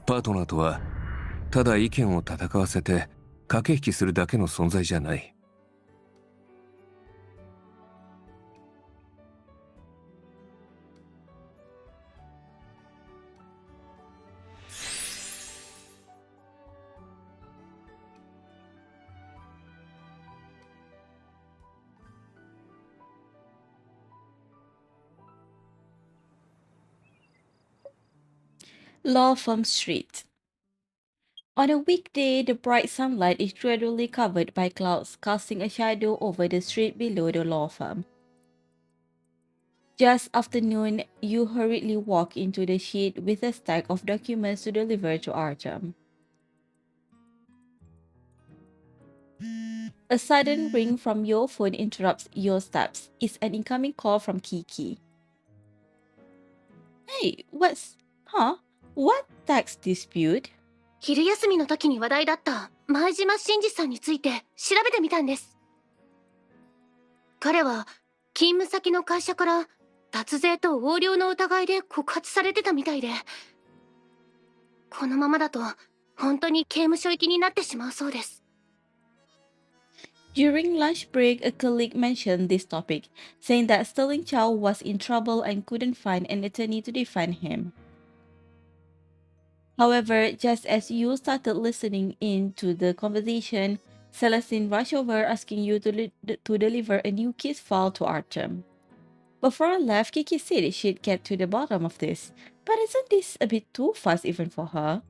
パートナーとはただ意見を戦わせて駆け引きするだけの存在じゃない。Law Firm Street. On a weekday, the bright sunlight is gradually covered by clouds, casting a shadow over the street below the law firm. Just after noon, you hurriedly walk into the shed with a stack of documents to deliver to Artem. A sudden ring from your phone interrupts your steps. It's an incoming call from Kiki. Hey, What tax dispute? 昼休みの時に話題だった前島真司さんについて調べてみたんです。彼は勤務先の会社から脱税と横領の疑いで告発されてたみたいで、このままだと本当に刑務所行きになってしまうそうです。During lunch break, a colleague mentioned this topic, saying that Sterling Chow was in trouble and couldn't find an attorney to defend him. However, just as you started listening in to the conversation, Celestine rushed over asking you to deliver a new case file to Artem. Before I left, Kiki said she'd get to the bottom of this, but isn't this a bit too fast even for her?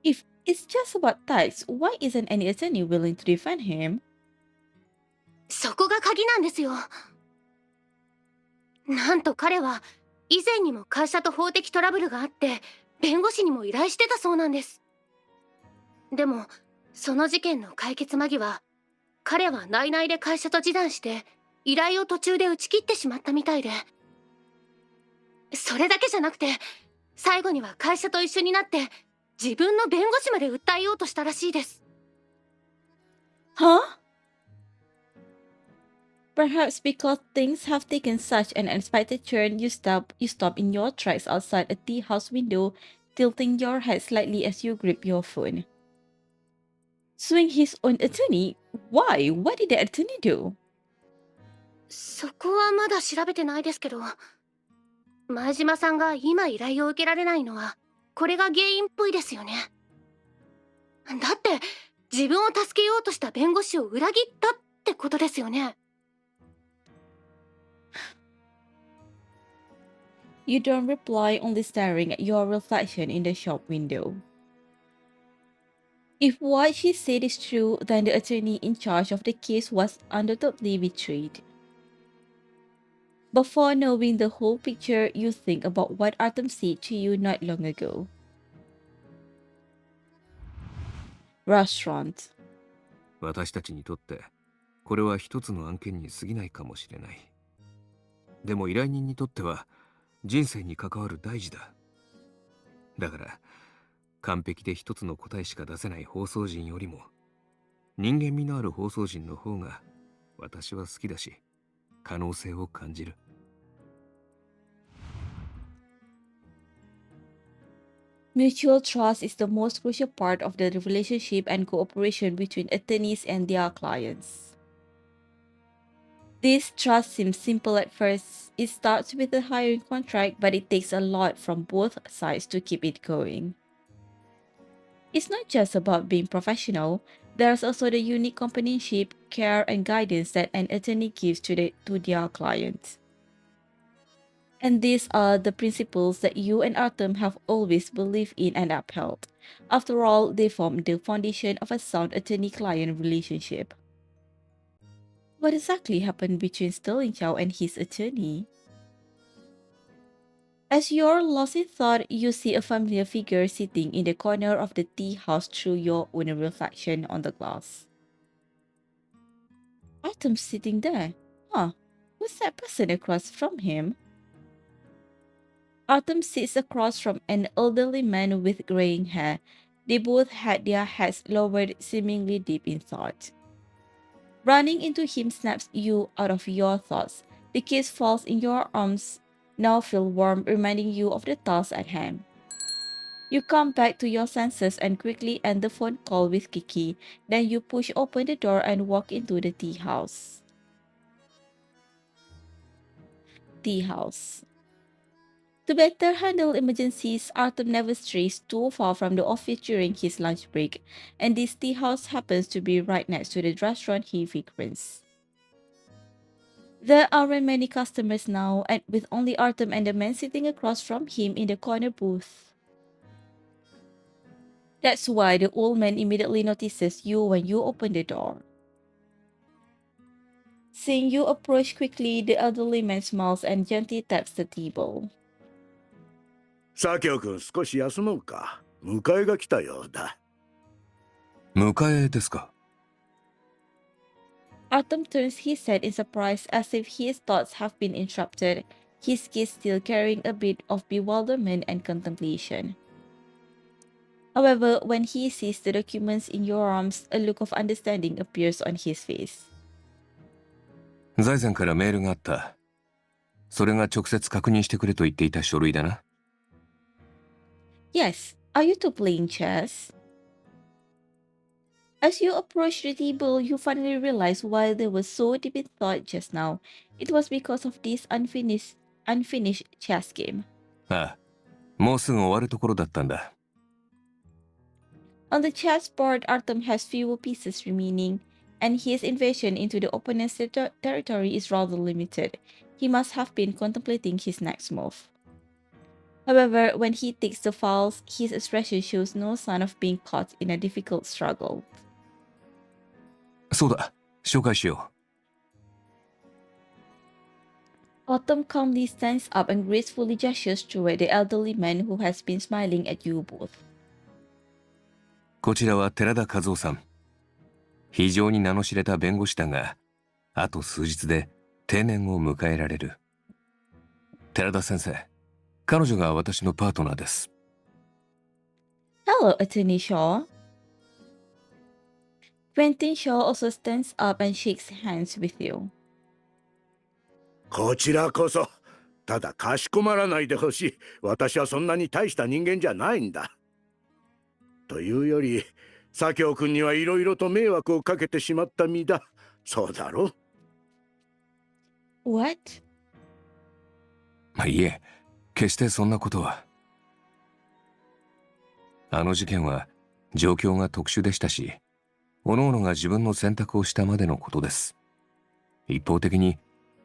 If it's just about tax, why isn't any attorney willing to defend him? そこが鍵なんですよ。なんと彼は以前にも会社と法的トラブルがあって弁護士にも依頼してたそうなんです。でもその事件の解決間際、彼は内々で会社と示談して依頼を途中で打ち切ってしまったみたいで、それだけじゃなくて最後には会社と一緒になって自分の弁護士まで訴えようとしたらしいです。Huh? Perhaps because things have taken such an unexpected turn, you stop in your tracks outside a tea house window, tilting your head slightly as you grip your phone. Suing his own attorney? Why? What did the attorney do? そこはまだ調べてないですけど、前島さんが今依頼を受けられないのはこれが原因っぽいですよね。だって自分を助けようとした弁護士を裏切ったってことですよね。You don't reply, only staring at your reflection in the shop window. If what she said is true, then the attorney in charge of the case was undoubtedly betrayed. Before knowing the whole picture, you think about what Artem said to you not long ago. Restaurant. 私たちにとってこれは一つの案件に過ぎないかもしれない。でも依頼人にとっては人生に関わる大事だ。だから完璧で一つの答えしか出せない放送人よりも人間味のある放送人の方が私は好きだし可能性を感じる。Mutual trust is the most crucial part of the relationship and cooperation between attorneys and their clients. This trust seems simple at first. It starts with a hiring contract, but it takes a lot from both sides to keep it going. It's not just about being professional. There's also the unique companionship, care, and guidance that an attorney gives to their client. And these are the principles that you and Artem have always believed in and upheld. After all, they form the foundation of a sound attorney-client relationship. What exactly happened between Sterling Chow and his attorney? As you're lost in thought, you see a familiar figure sitting in the corner of the tea house through your own reflection on the glass. Artem's sitting there. Who's that person across from him? Artem sits across from an elderly man with graying hair. They both had their heads lowered, seemingly deep in thought. Running into him snaps you out of your thoughts. The kiss falls in your arms, now feel warm, reminding you of the task at hand. You come back to your senses and quickly end the phone call with Kiki. Then you push open the door and walk into the tea house. Tea house. To better handle emergencies, Artem never strays too far from the office during his lunch break, and this tea house happens to be right next to the restaurant he frequents. There aren't many customers now, and with only Artem and the man sitting across from him in the corner booth. That's why the old man immediately notices you when you open the door. Seeing you approach quickly, the elderly man smiles and gently taps the table. 左京君少し休もうか。迎えが来たようだ。迎えですか？ Artem turns his head in surprise as if his thoughts have been interrupted, his gaze still carrying a bit of bewilderment and contemplation. However, when he sees the documents in your arms, a look of understanding appears on his face. 財前からメールがあった。それが直接確認してくれと言っていた書類だな。Yes, are you two playing chess? As you approach the table, you finally realize why they were so deep in thought just now. It was because of this unfinished chess game. ああ、もうすぐ終わるところだったんだ。On the chessboard, Artem has fewer pieces remaining, and his invasion into the opponent's territory is rather limited. He must have been contemplating his next move. However, when he takes the files, his expression shows no sign of being caught in a difficult struggle. そうだ、紹介しよ Autumn calmly stands up and gracefully gestures toward the elderly man who has been smiling at you both. う。こちらは寺田和夫さん。非常に名の知れた弁護士だが、あと数日で定年を迎えられる。寺田先生、彼女が私のパートナーです。Hello, Attorney Shaw. Quentin Shaw also stands up and shakes hands with you. こちらこそ。ただかしこまらないでほしい。私はそんなに大した人間じゃないんだ。というより、左京君にはいろいろと迷惑をかけてしまった身だ。そうだろ？ What? まあ、いえ、決してそんなことは。あの事件は状況が特殊でしたし、各々が自分の選択をしたまでのことです。一方的に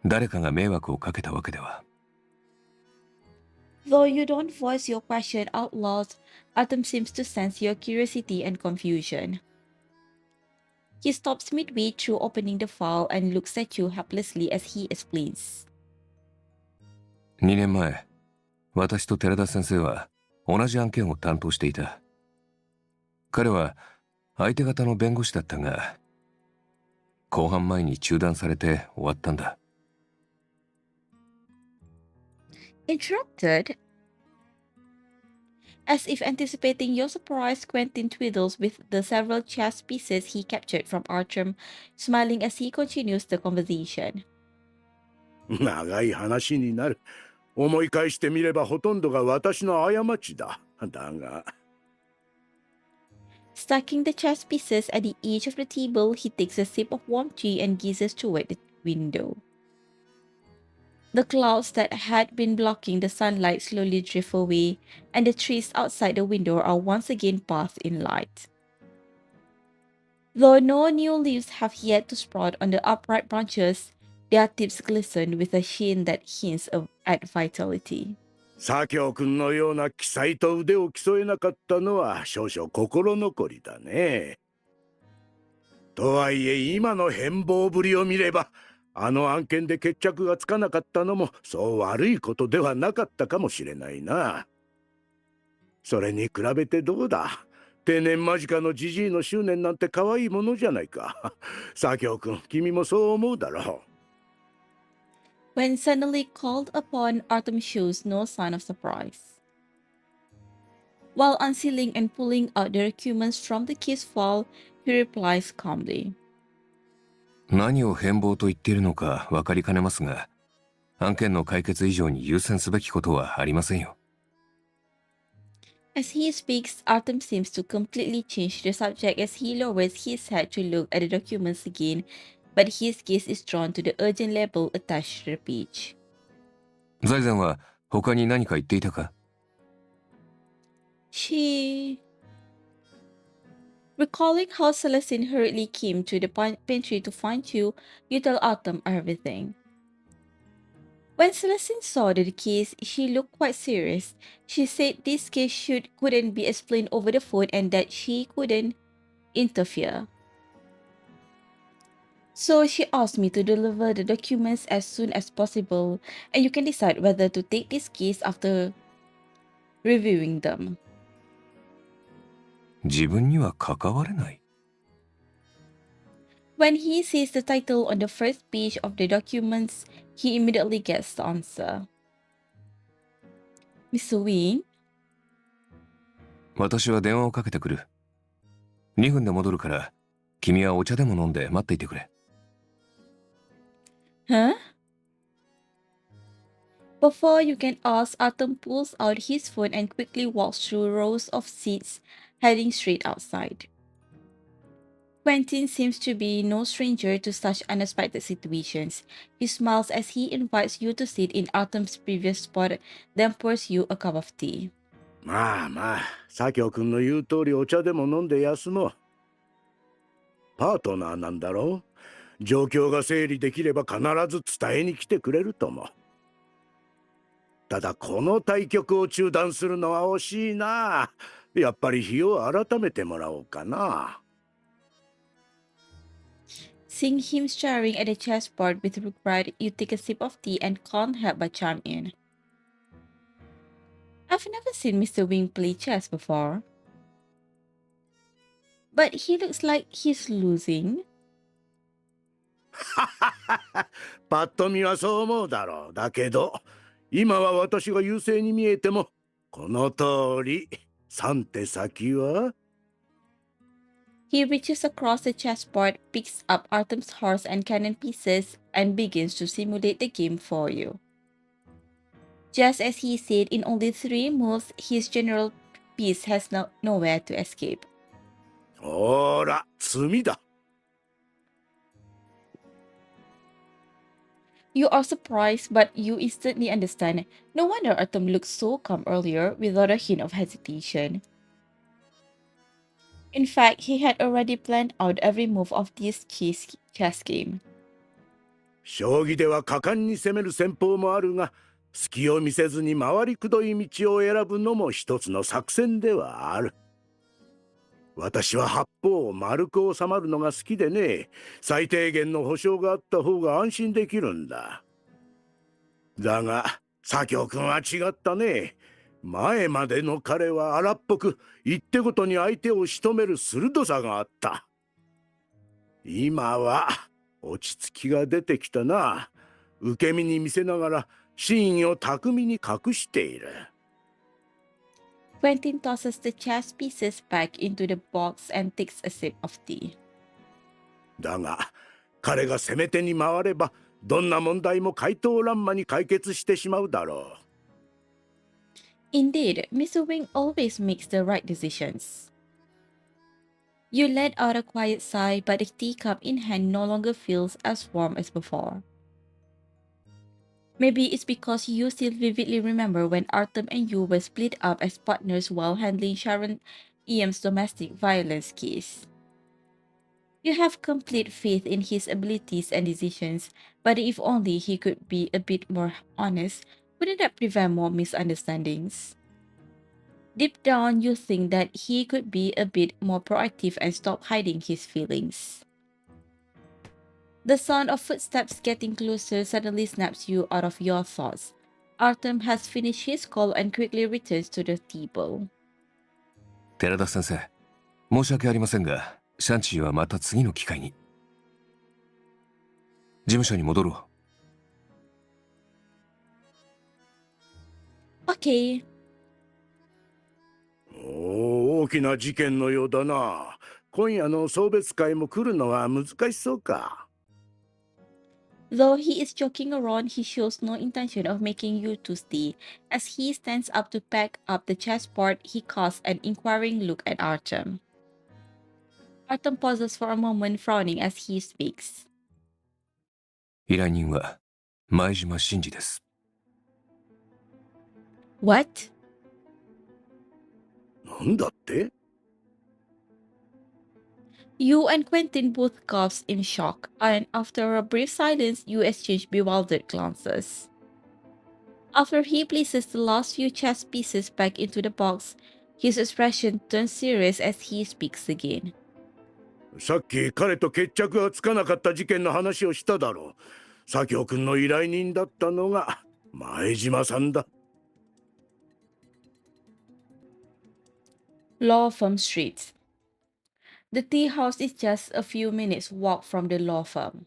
誰かが迷惑をかけたわけでは。Though you don't voice your question out loud, Artem seems to sense your curiosity and confusion. He stops midway through opening the file and looks at you helplessly as he explains. 2年前、私と寺田先生は同じ案件を担当していた。彼は相手方の弁護士だったが、公判前に中断されて終わったんだ。Interrupted? As if anticipating your surprise, Quentin twiddles with the several chess pieces he captured from Artem, smiling as he continues the conversation. 長い話になる。思い返してみればほとんどが私の過ちだ。だが。Stacking the chess pieces at the edge of the table, he takes a sip of warm tea and gazes toward the window. The clouds that had been blocking the sunlight slowly drift away, and the trees outside the window are once again bathed in light. Though no new leaves have yet to sprout on the upright branches, their tips glisten with a sheen that hints at vitality. 左京君のような奇才と腕を競えなかったのは少々心残りだね。とはいえ今の変貌ぶりを見れば、あの案件で決着がつかなかったのもそう悪いことではなかったかもしれないな。それに比べてどうだ。定年間近のじじいの執念なんて可愛いものじゃないか。左京君、君もそう思うだろう。When suddenly called upon, Artem shows no sign of surprise. While unsealing and pulling out the documents from the case file, he replies calmly. 何を変貌と言っているのか分かりかねますが、案件の解決以上に優先すべきことはありませんよ。As he speaks, Artem seems to completely change the subject as he lowers his head to look at the documents again, but his gaze is drawn to the urgent label attached to the page. 財前は他に何か言っていたか？ She. Recalling how Celestine hurriedly came to the pantry to find you, you tell Autumn everything. When Celestine saw the case, she looked quite serious. She said this case couldn't be explained over the phone and that she couldn't interfere. So she asked me to deliver the documents as soon as possible, and you can decide whether to take this case after reviewing them. 自分には関われない。 When he sees the title on the first page of the documents, he immediately gets the answer. Mr. Wing? 私は電話をかけてくる。2分で戻るから、君はお茶でも飲んで待っていてくれ。Huh? Before you can ask, Artem pulls out his phone and quickly walks through rows of seats, heading straight outside. Quentin seems to be no stranger to such unexpected situations. He smiles as he invites you to sit in Artem's previous spot, then pours you a cup of tea. まあまあ、左京君の言う通りお茶でも飲んで休もう。パートナーなんだろう。状況が整理できれば必ず伝えに来てくれるとも。ただこの対局を中断するのは惜しいな。やっぱり日を改めてもらおうかな。Seeing him staring at the chessboard with regret, you take a sip of tea and can't help but chime in. I've never seen Mr. Wing play chess before. But he looks like he's losing. パッと見はそう思うだろう。だけど今は私が優勢に見えてもこの通り。3手先は He reaches across the chessboard, picks up Artem's horse and cannon pieces, and begins to simulate the game for you. Just as he said, in only 3 moves, his general piece has nowhere to escape. ほら、罪だ。You are surprised, but you instantly understand. No wonder Artem looked so calm earlier, without a hint of hesitation. In fact, he had already planned out every move of this chess game. 将棋では果敢に攻める戦法もあるが、隙を見せずに回りくどい道を選ぶのも一つの作戦ではある。私は八方を丸く収まるのが好きでね、最低限の保証があった方が安心できるんだ。だが、左京君は違ったね。前までの彼は荒っぽく、一手ごとに相手を仕留める鋭さがあった。今は落ち着きが出てきたな。受け身に見せながら真意を巧みに隠している。Quentin tosses the chess pieces back into the box and takes a sip of tea. だが、彼が攻め手に回れば、どんな問題も怪盗乱魔に解決してしまうだろう。Indeed, Mr. Wing always makes the right decisions. You let out a quiet sigh, but the teacup in hand no longer feels as warm as before. Maybe it's because you still vividly remember when Artem and you were split up as partners while handling Sharon EM's domestic violence case. You have complete faith in his abilities and decisions, but if only he could be a bit more honest, wouldn't that prevent more misunderstandings? Deep down, you think that he could be a bit more proactive and stop hiding his feelings. The sound of footsteps getting closer suddenly snaps you out of your thoughts. Artem has finished his call and quickly returns to the table. 寺田先生、申し訳ありませんが、シャンチーはまた次の機会に。事務所に戻ろう。Okay. 大きな事件のようだな。今夜の送別会も来るのは難しそうか。Though he is joking around, he shows no intention of making you two stay. As he stands up to pack up the chessboard, he casts an inquiring look at Artem. Artem pauses for a moment, frowning as he speaks. 依頼人は前島真司です。 What? なんだって？ You and Quentin both gasp in shock, and after a brief silence, you exchange bewildered glances. After he places the last few chess pieces back into the box, his expression turns serious as he speaks again. さっき彼と決着がつかなかった事件の話をしただろう。左京君の依頼人だったのが前島さんだ。Law Firm Street. The tea house is just a few minutes' walk from the law firm.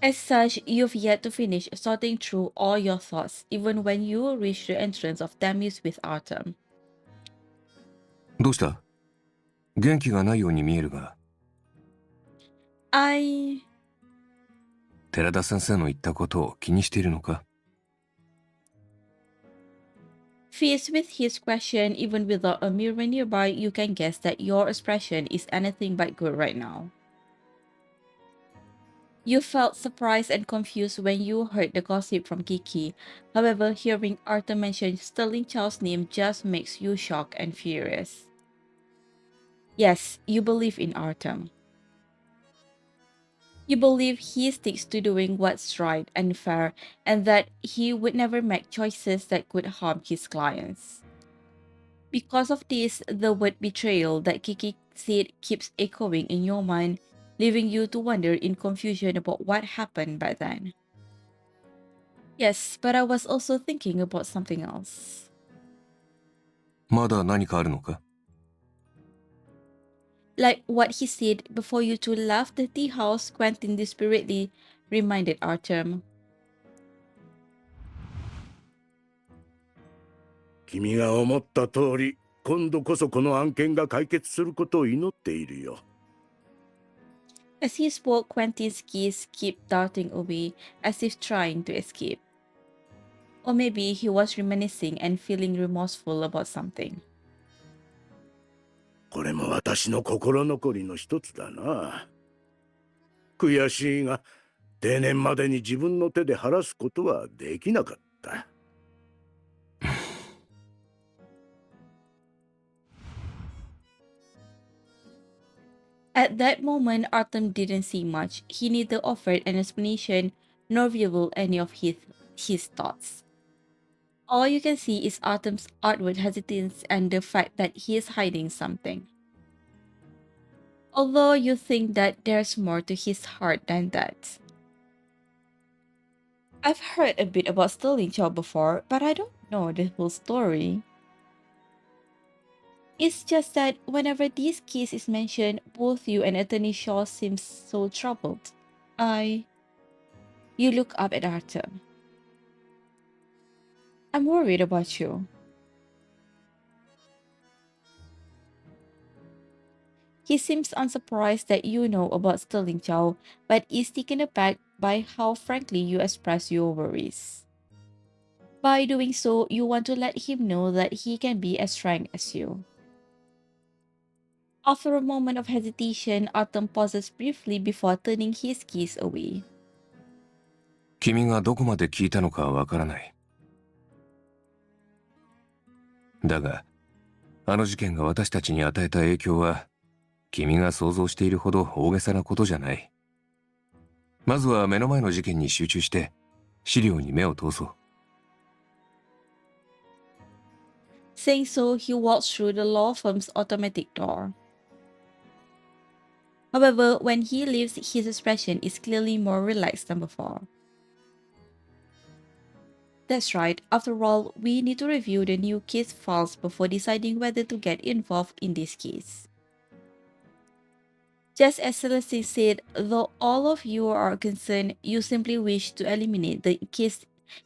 As such, you've yet to finish sorting through all your thoughts, even when you reach the entrance of Tammuz with Artem. どうした？元気がないように見えるが。寺田先生の言ったことを気にしているのか？ Faced with his question, even without a mirror nearby, you can guess that your expression is anything but good right now. You felt surprised and confused when you heard the gossip from Kiki. However, hearing Arthur mention Sterling Chow's name just makes you shocked and furious. Yes, you believe in Artem. You believe he sticks to doing what's right and fair, and that he would never make choices that could harm his clients. Because of this, the word betrayal that Kiki said keeps echoing in your mind, leaving you to wonder in confusion about what happened back then. Yes, but I was also thinking about something else. まだ何かあるのか？ Like what he said before you two left the tea house, Quentin desperately reminded Artem. 君が思った通り、今度こそこの案件が解決することを祈っているよ。As he spoke, Quentin's gaze kept darting away, as if trying to escape. Or maybe he was reminiscing and feeling remorseful about something. これも私の心残りの一つだな。悔しいが、定年までに自分の手で晴らすことはできなかった。At that moment, Artem didn't see much. He neither offered an explanation nor revealed any of his thoughts. All you can see is Artem's outward hesitance and the fact that he is hiding something. Although you think that there's more to his heart than that. I've heard a bit about Sterling Chow before, but I don't know the whole story. It's just that whenever this case is mentioned, both you and Attorney Shaw seem so troubled. You look up at Artem. I'm worried about you. He seems unsurprised that you know about Sterling Chow, but is taken aback by how frankly you express your worries. By doing so, you want to let him know that he can be as frank as you. After a moment of hesitation, Artem pauses briefly before turning his gaze away. 君がどこまで聞いたのかはわからない。だが、あの事件が私たちに与えた影響は、君が想像しているほど大げさなことじゃない。まずは目の前の事件に集中して、資料に目を通そう。Saying so, he walks through the law firm's automatic door. However, when he leaves, his expression is clearly more relaxed than before. That's right, after all, we need to review the new case files before deciding whether to get involved in this case. Just as Celestine said, though all of you are concerned, you simply wish to eliminate the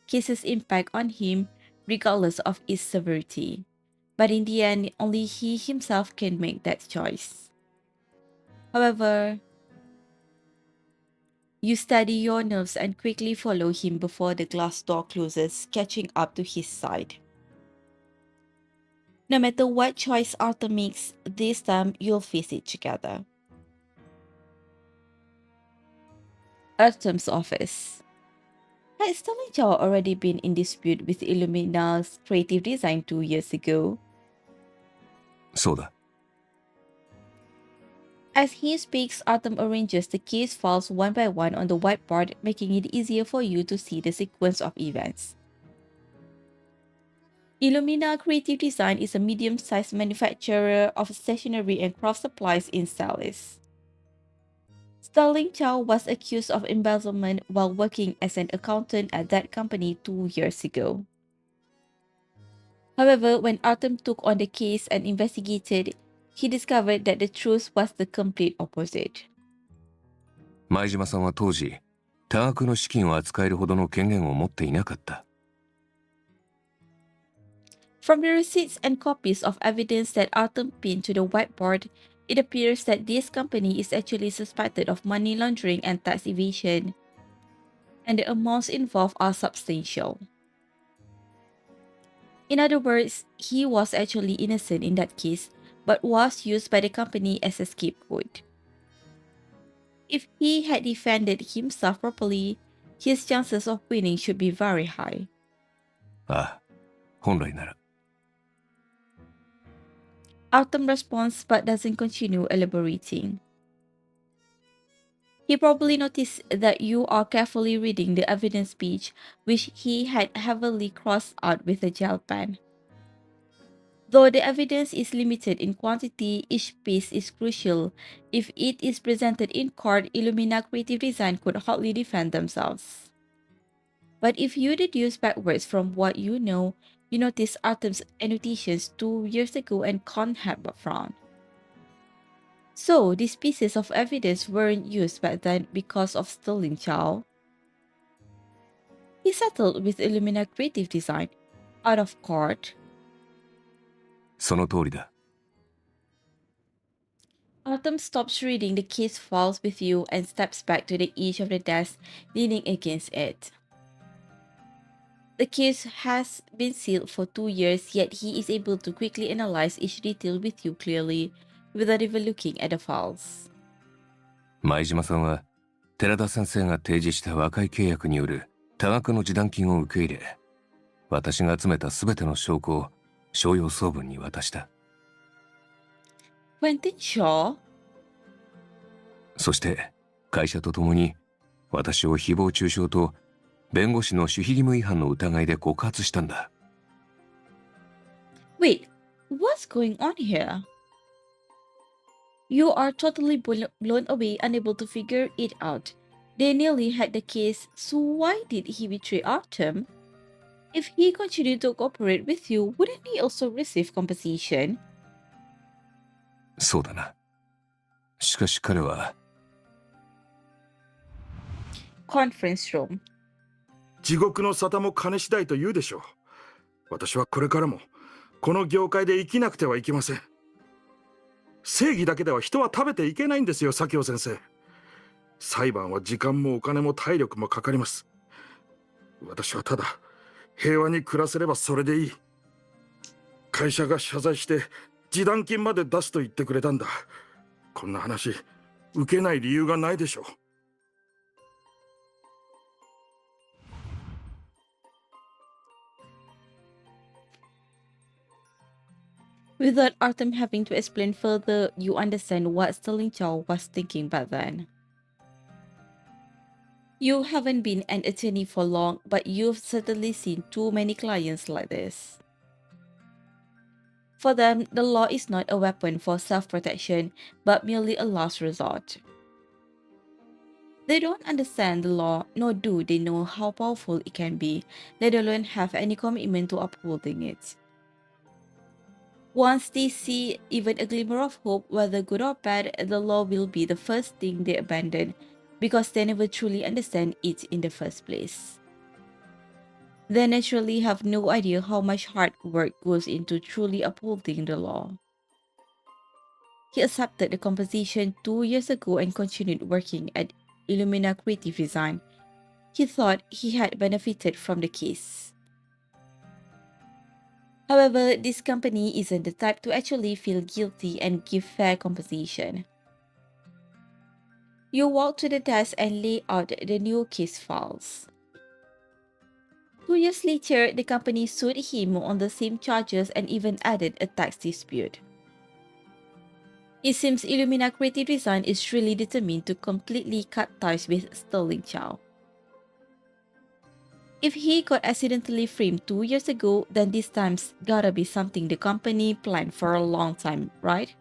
case's impact on him, regardless of its severity. But in the end, only he himself can make that choice. However, You steady your nerves and quickly follow him before the glass door closes, catching up to his side. No matter what choice Arthur makes, this time you'll face it together. Artem's office. Had Sterling Chow already been in dispute with Illumina's creative design 2 years ago? そうだ。 As he speaks, Artem arranges the case files one by one on the whiteboard, making it easier for you to see the sequence of events. Illumina Creative Design is a medium-sized manufacturer of stationery and craft supplies in Salis. Sterling Chow was accused of embezzlement while working as an accountant at that company 2 years ago. However, when Artem took on the case and investigated, he discovered that the truth was the complete opposite. 前島さんは当時、多額の資金を扱えるほどの権限を持っていなかった。From the receipts and copies of evidence that Artem pinned to the whiteboard, it appears that this company is actually suspected of money laundering and tax evasion, and the amounts involved are substantial. In other words, he was actually innocent in that case, but was used by the company as a scapegoat. If he had defended himself properly, his chances of winning should be very high. ああ、本来なら。Artem responds but doesn't continue elaborating. He probably noticed that you are carefully reading the evidence page, which he had heavily crossed out with a gel pen. Though the evidence is limited in quantity, each piece is crucial. If it is presented in court, Illumina Creative Design could hardly defend themselves. But if you deduce backwards from what you know, you notice Artem's annotations 2 years ago and can't help but frown. So, these pieces of evidence weren't used back then because of Sterling Chow. He settled with Illumina Creative Design out of court. その通りだ。Artem stops reading the case files with you and steps back to the edge of the desk, leaning against it. The case has been sealed for 2 years, yet he is able to quickly analyze each detail with you clearly, without even looking at the files. 前島さんは、寺田先生が提示した和解契約による多額の示談金を受け入れ、私が集めたすべての証拠を商用総文に渡した。Quentin Shaw? そして、会社と共に、私を誹謗中傷と弁護士の守秘義務違反の疑いで告発したんだ。Wait, what's going on here? You are totally blown away, unable to figure it out. They nearly had the case, so why did he betray Artem? If he continued to cooperate with you, wouldn't he also receive compensation? そうだな。しかし彼は、Conference room. 地獄の沙汰も金次第と言うでしょう。私はこれからもこの業界で生きなくてはいけません。正義だけでは人は食べていけないんですよ、佐京先生。裁判は時間もお金も体力もかかります。私はただ平和に暮らせればそれでいい。会社が謝罪して示談金まで出すと言ってくれたんだ。こんな話受けない理由がないでしょう。Without Artem having to explain further, you understand what Sterling Chow was thinking back then. You haven't been an attorney for long, but you've certainly seen too many clients like this. For them, the law is not a weapon for self-protection, but merely a last resort. They don't understand the law, nor do they know how powerful it can be, let alone have any commitment to upholding it. Once they see even a glimmer of hope, whether good or bad, the law will be the first thing they abandon, because they never truly understand it in the first place. They naturally have no idea how much hard work goes into truly upholding the law. He accepted the compensation 2 years ago and continued working at Illumina Creative resigned, he thought he had benefited from the case. However, this company isn't the type to actually feel guilty and give fair compensation. You walk to the desk and lay out the new case files. 2 years later, the company sued him on the same charges and even added a tax dispute. It seems Illumina Creative Design is really determined to completely cut ties with Sterling Chow. If he got accidentally framed 2 years ago, then this time's gotta be something the company planned for a long time, right?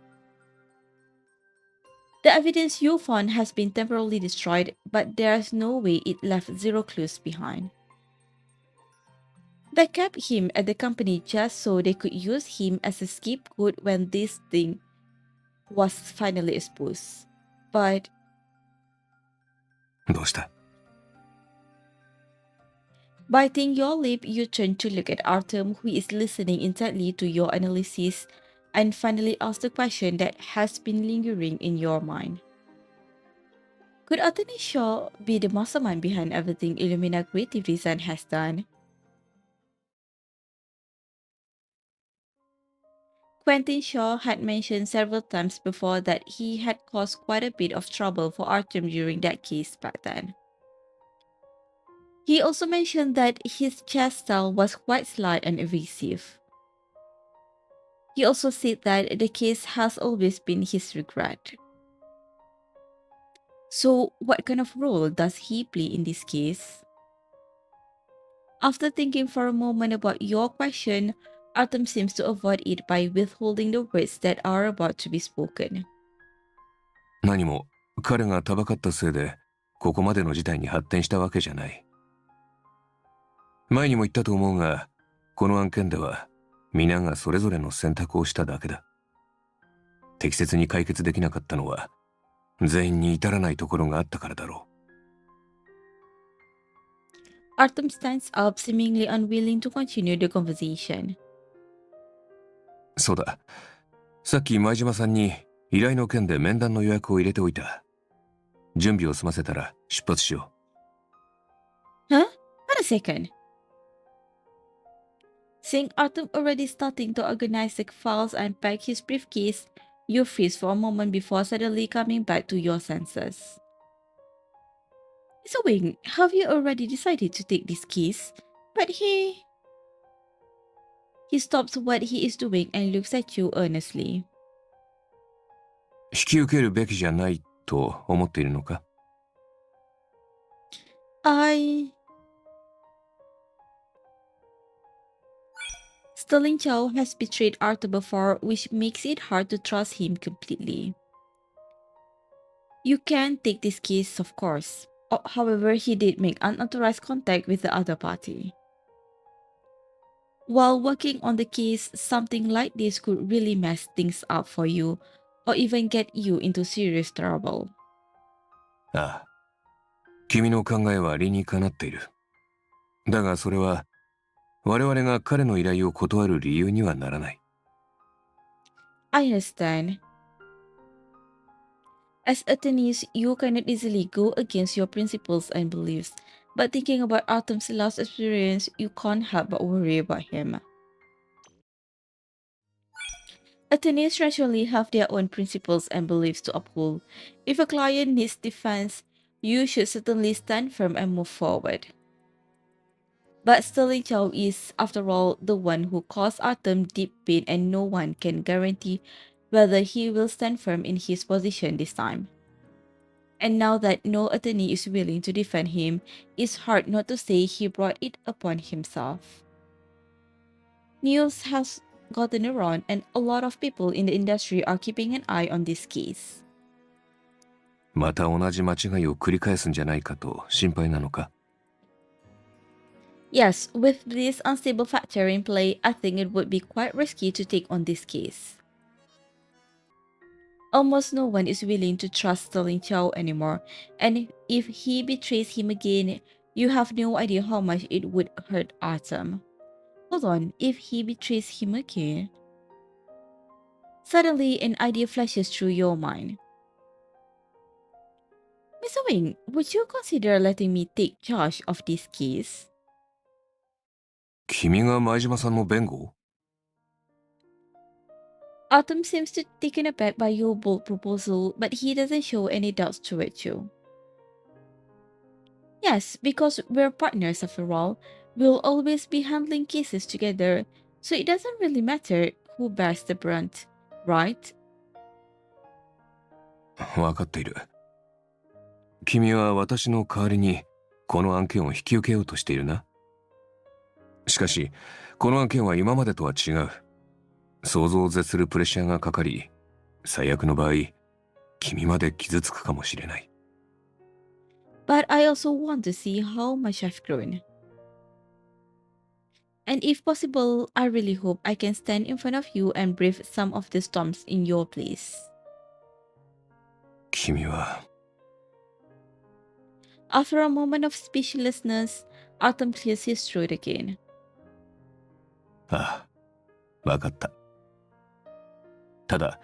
The evidence you found has been temporarily destroyed, but there's no way it left zero clues behind. They kept him at the company just so they could use him as a scapegoat when this thing was finally exposed. But どうした？ biting your lip, you turn to look at Artem, who is listening intently to your analysis, and finally ask the question that has been lingering in your mind. Could Anthony Shaw be the mastermind behind everything Illumina Creative Design has done? Quentin Shaw had mentioned several times before that he had caused quite a bit of trouble for Artem during that case back then. He also mentioned that his chess style was quite sly and evasive. He also said that the case has always been his regret. So, what kind of role does he play in this case? After thinking for a moment about your question, Artem seems to avoid it by withholding the words that are about to be spoken. 何も彼がたばかったせいでここまでの事態に発展したわけじゃない。前にも言ったと思うが、この案件では皆がそれぞれの選択をしただけだ。適切に解決できなかったのは全員に至らないところがあったからだろ Artem stands up, seemingly unwilling to continue the conversation. う。そうだ。さっき前島さんに依頼の件で面談の予約を入れておいた。準備を済ませたら出発しよHuh? Wait a second. Seeing Artem already starting to organize the files and pack his briefcase, you freeze for a moment before suddenly coming back to your senses. So Wing, have you already decided to take this keys? But he stops what he is doing and looks at you earnestly. う。引き受けるべきじゃないと思っているのか？ Sterling Chow has betrayed Arthur before, which makes it hard to trust him completely. You can take this case, of course. However, he did make unauthorized contact with the other party. While working on the case, something like this could really mess things up for you, or even get you into serious trouble. ああ。君の考えは理にかなっている。だがそれは我々が彼の依頼を断る理由にはならない。I understand. As attorneys, you cannot easily go against your principles and beliefs, but thinking about Artem's last experience, you can't help but worry about him. Attorneys naturally have their own principles and beliefs to uphold. If a client needs defense, you should certainly stand firm and move forward. But Sterling Chow is, after all, the one who caused Artem deep pain, and no one can guarantee whether he will stand firm in his position this time. And now that no attorney is willing to defend him, it's hard not to say he brought it upon himself. News has gotten around, and a lot of people in the industry are keeping an eye on this case. また同じ間違いを繰り返すんじゃないかと心配なのか？ Yes, with this unstable factor in play, I think it would be quite risky to take on this case. Almost no one is willing to trust Sterling Chow anymore, and if he betrays him again, you have no idea how much it would hurt Artem. Hold on, if he betrays him again? Suddenly, an idea flashes through your mind. Mr. Wing, would you consider letting me take charge of this case? 君が前島さんの弁護？ Artem seems to taken aback by your bold proposal, but he doesn't show any doubts towards you. Yes, because we're partners after all. We'll always be handling cases together, so it doesn't really matter who bears the brunt, right? わかっている。君は私の代わりにこの案件を引き受けようとしているな。しかし、この案件は今までとは違う。想像を絶するプレッシャーがかかり、最悪の場合、君まで傷つくかもしれない。But I also want to see how much I've grown. And if possible, I really hope I can stand in front of you and brave some of the storms in your place. 君は、After a moment of speechlessness, Artem clears his throat again. ああ、わかった。ただ、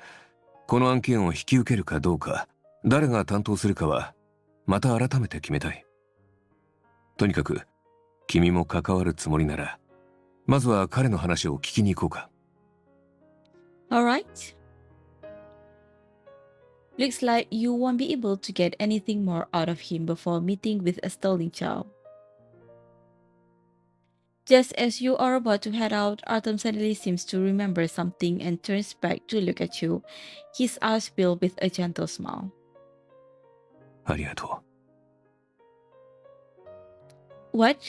この案件を引き受けるかどうか、誰が担当するかは、また改めて決めたい。とにかく、君も関わるつもりなら、まずは彼の話を聞きに行こうか。Alright. Looks like you won't be able to get anything more out of him before meeting with a Sterling Chow. Just as you are about to head out, Artem suddenly seems to remember something and turns back to look at you, his eyes filled with a gentle smile. ありがと What?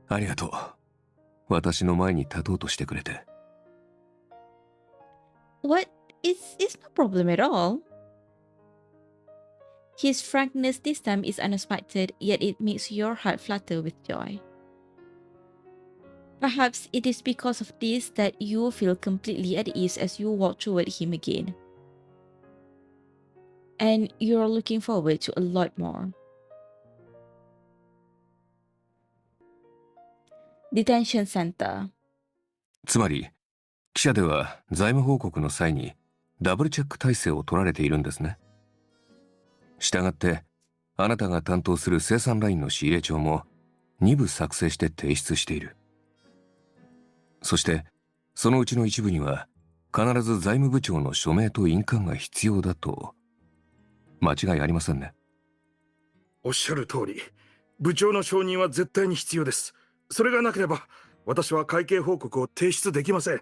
う。ありがとう。私の前に立とうとしてくれて。What? It's no problem at all. His frankness this time is unexpected, yet it makes your heart flutter with joy. Perhaps it is because of this that you feel completely at ease as you walk toward him again. And you're looking forward to a lot more. Detention Center. つまり、記者では財務報告の際にダブルチェック体制を取られているんですね。したがって、あなたが担当する生産ラインの仕入れ帳も2部作成して提出している。そして、そのうちの一部には必ず財務部長の署名と印鑑が必要だと、間違いありませんね。おっしゃる通り、部長の承認は絶対に必要です。それがなければ、私は会計報告を提出できません。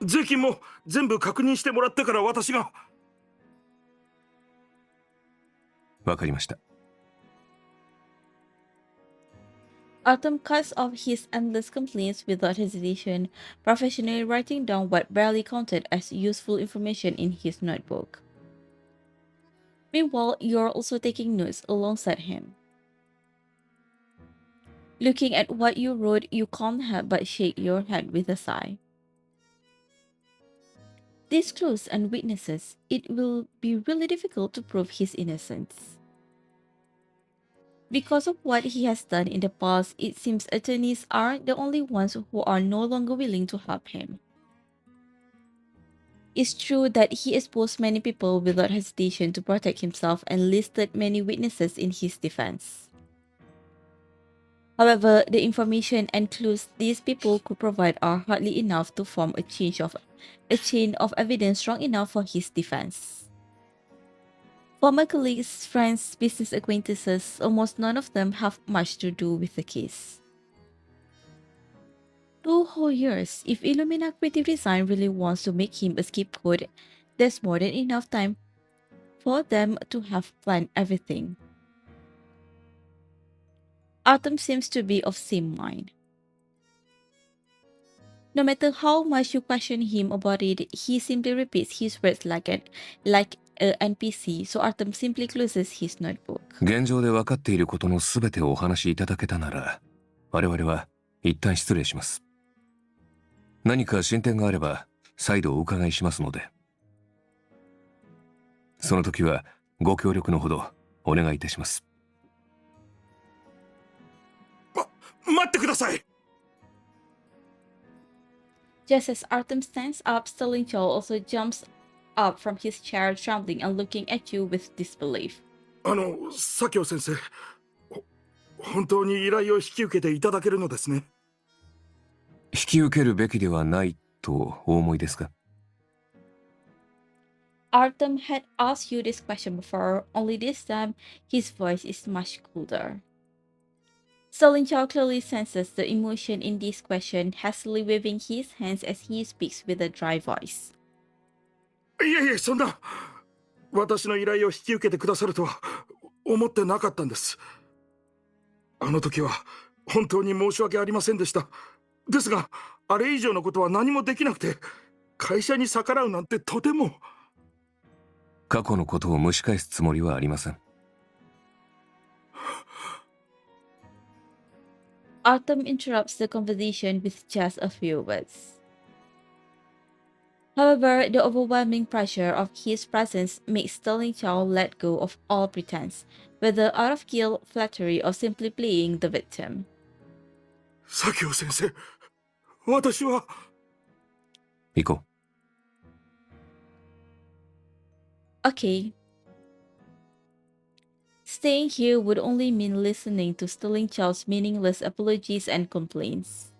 税金も全部確認してもらってから私が。わかりました。Artem cuts off his endless complaints without hesitation, professionally writing down what barely counted as useful information in his notebook. Meanwhile, you're also taking notes alongside him. Looking at what you wrote, you can't help but shake your head with a sigh. These clues and witnesses, it will be really difficult to prove his innocence. Because of what he has done in the past, it seems attorneys aren't the only ones who are no longer willing to help him. It's true that he exposed many people without hesitation to protect himself and listed many witnesses in his defense. However, the information and clues these people could provide are hardly enough to form a chain of evidence strong enough for his defense. Former colleagues, friends, business acquaintances, almost none of them have much to do with the case. 2 whole years. If Illumina Creative Design really wants to make him a scapegoat, there's more than enough time for them to have planned everything. Artem seems to be of same mind. No matter how much you question him about it, he simply repeats his words like an NPC, so Artem simply closes his notebook. 現状で分かっていることのすべてをお話しいただけたなら、我々は一旦失礼します。何か進展があれば、再度お伺いしますので。その時はご協力のほどお願いいたします。待ってください。Just as Artem stands up, Sterling Chow also jumps up from his chair, trembling and looking at you with disbelief. 佐京先生、本当に依頼を引き受けていただけるのですね。引き受けるべきではないとお思いですか？ Artem had asked you this question before, only this time his voice is much colder. Sterling Chow clearly senses the emotion in this question, hastily waving his hands as he speaks with a dry voice. いえいえ、そんな。私の依頼を引き受けてくださるとは思ってなかったんです。あの時は本当に申し訳ありませんでした。ですが、あれ以上のことは何もできなくて、会社に逆らうなんてとても。過去のことを蒸し返すつもりはありません。Artem interrupts the conversation with just a few words. However, the overwhelming pressure of his presence makes Sterling Chow let go of all pretense, whether out of guilt, flattery, or simply playing the victim. 佐京先生、私は。行こう。Okay. Staying here would only mean listening to Sterling Chow's meaningless apologies and complaints.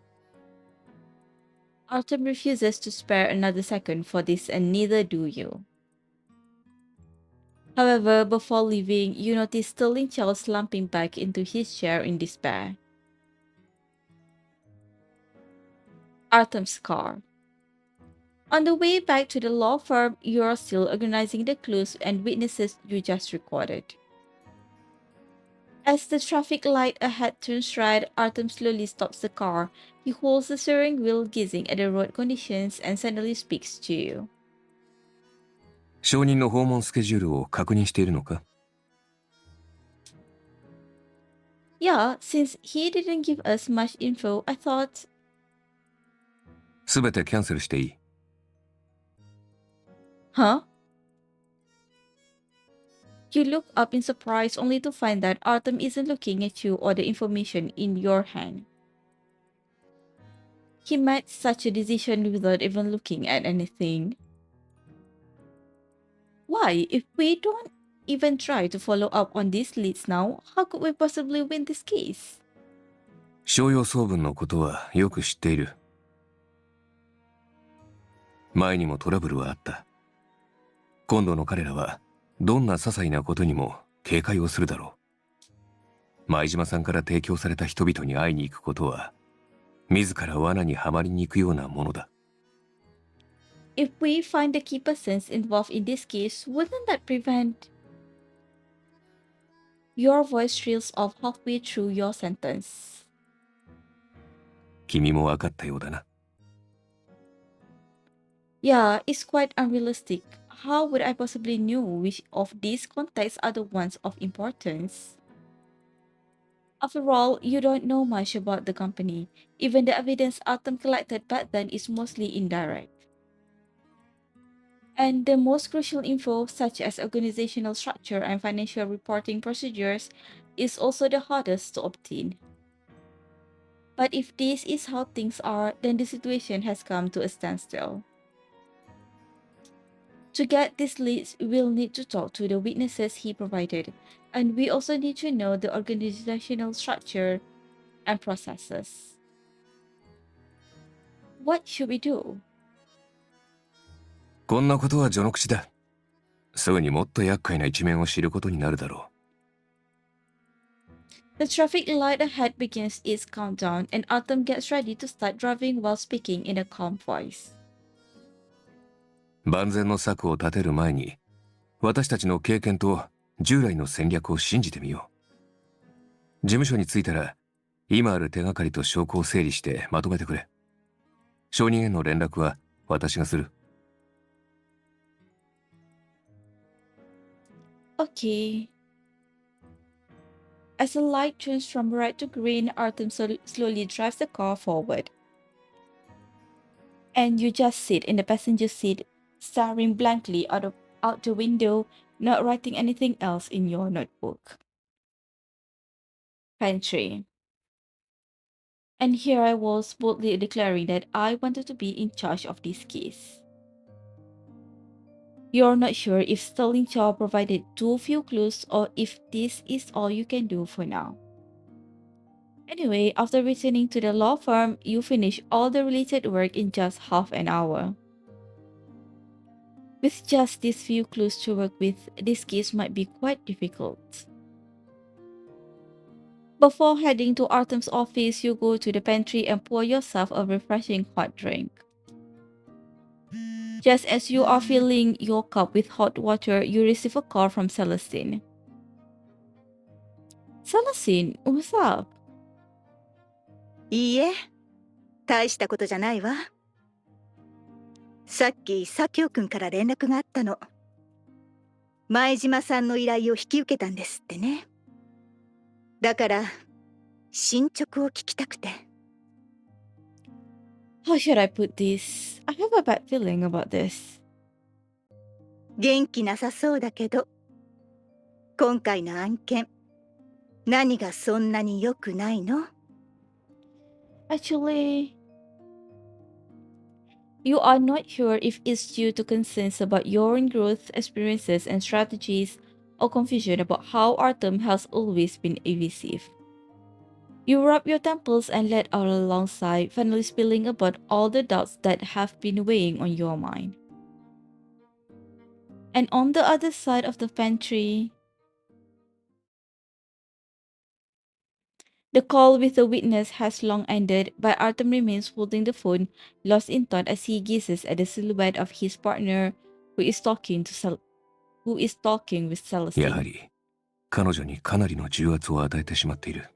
Artem refuses to spare another second for this, and neither do you. However, before leaving, you notice Sterling Chow slumping back into his chair in despair. Artem's car. On the way back to the law firm, you are still organizing the clues and witnesses you just recorded. As the traffic light ahead turns right, Artem slowly stops the car. He holds the steering wheel, gazing at the road conditions, and suddenly speaks to you. 証人の訪問スケジュールを確認しているのか？ Yeah, since he didn't give us much info, I thought... すべてキャンセルしていい。Huh? You look up in surprise only to find that Artem isn't looking at you or the information in your hand. He made such a decision without even looking at anything. Why? If we don't even try to follow up on these leads now, how could we possibly win this case? 商用総文のことはよく知っている。前にもトラブルはあった。今度の彼らはどんな些細なことにも警戒をするだろう。前島さんから提供された人々に会いに行くことは、自ら罠にはまりに行くようなものだ。If we find the key persons involved in this case, wouldn't that prevent... Your voice trails off halfway through your sentence. 君も分かったようだな。Yeah, it's quite unrealistic. How would I possibly know which of these contacts are the ones of importance? After all, you don't know much about the company. Even the evidence Artem collected back then is mostly indirect. And the most crucial info, such as organizational structure and financial reporting procedures, is also the hardest to obtain. But if this is how things are, then the situation has come to a standstill. To get these leads, we'll need to talk to the witnesses he provided, and we also need to know the organizational structure and processes. What should we do? こんなことは序の口だ。すぐにもっと厄介な一面を知ることになるだろ The traffic light ahead begins its countdown, and Artem gets ready to start driving while speaking in a calm voice. う。万全の策を立てる前に、私たちの経験と従来の戦略を信じてみよう。事務所に着いたら、今ある手がかりと証拠を整理してまとめてくれ。証人への連絡は私がする。Okay. As the light turns from red to green, Artem slowly drives the car forward. And you just sit in the passenger seat, staring blankly out the window, not writing anything else in your notebook. Pantry. And here I was boldly declaring that I wanted to be in charge of this case. You're not sure if Sterling Chow provided too few clues or if this is all you can do for now. Anyway, after returning to the law firm, you finish all the related work in just half an hour. With just these few clues to work with, this case might be quite difficult. Before heading to Artem's office, you go to the pantry and pour yourself a refreshing hot drink. Just as you are filling your cup with hot water, you receive a call from Celestine. Celestine, what's up? いいえ、大したことじゃないわ。さっき左京くんから連絡があったの。前島さんの依頼を引き受けたんですってね。だから進捗を聞きたくて。How should I put this? I have a bad feeling about this. 元気なさそうだけど、今回の案件、何がそんなに良くないの？ Actually, you are not sure if it's due to concerns about your own growth, experiences, and strategies, or confusion about how Artem has always been evasive. You rub your temples and let out a long sigh, finally spilling about all the doubts that have been weighing on your mind. And on the other side of the pantry, the call with the witness has long ended, but Artem remains holding the phone, lost in thought as he gazes at the silhouette of his partner who is talking with やは Celestine. り彼女にかなりの重圧を与えてしまっている。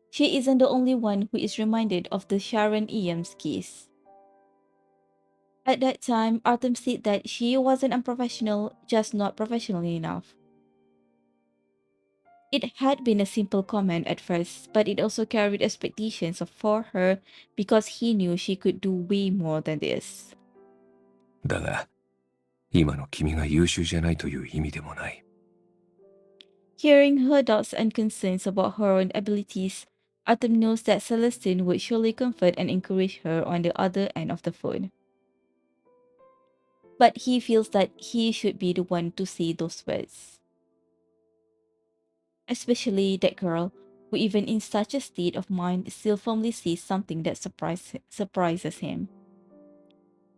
She isn't the only one who is reminded of the Sharon Eam's case. At that time, Artem said that she wasn't unprofessional, just not professional enough. It had been a simple comment at first, but it also carried expectations for her because he knew she could do way more than this. だが今の君が優秀じゃないという意味でもない。 Hearing her doubts and concerns about her own abilities, Artem knows that Celestine would surely comfort and encourage her on the other end of the phone. But he feels that he should be the one to say those words. Especially that girl, who even in such a state of mind still firmly sees something that surprises him.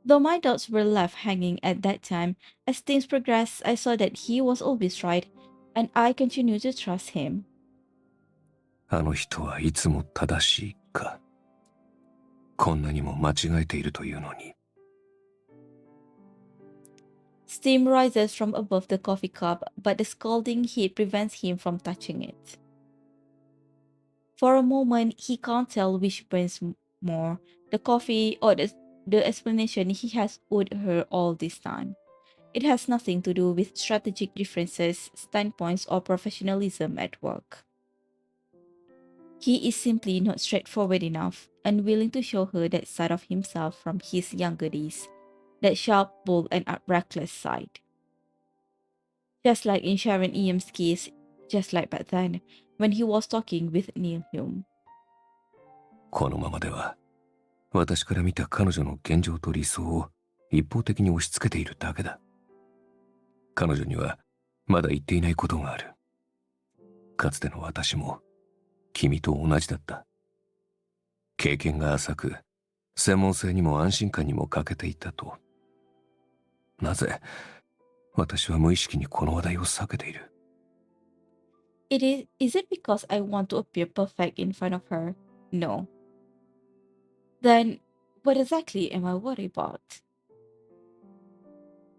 Though my doubts were left hanging at that time, as things progressed, I saw that he was always right, and I continue to trust him. あの人はいつも正しいか。こんなにも間違えているというのに。 Steam rises from above the coffee cup, but the scalding heat prevents him from touching it. For a moment, he can't tell which burns more, the coffee or the explanation he has owed her all this time. It has nothing to do with strategic differences, standpoints, or professionalism at work. He is simply not straightforward enough, unwilling to show her that side of himself from his younger days, that sharp, bold, and reckless side. Just like in Sharon Eam's case, just like back then, when he was talking with Neil Hume. このままでは私から見た彼女の現状と理想を一方的に押し付けているだけだ。彼女にはまだ言っていないことがある。かつての私も君と同じだった。経験が浅く、専門性にも安心感にも欠けていたと。なぜ私は無意識にこの話題を避けている？ Is it because I want to appear perfect in front of her? No. Then, what exactly am I worried about?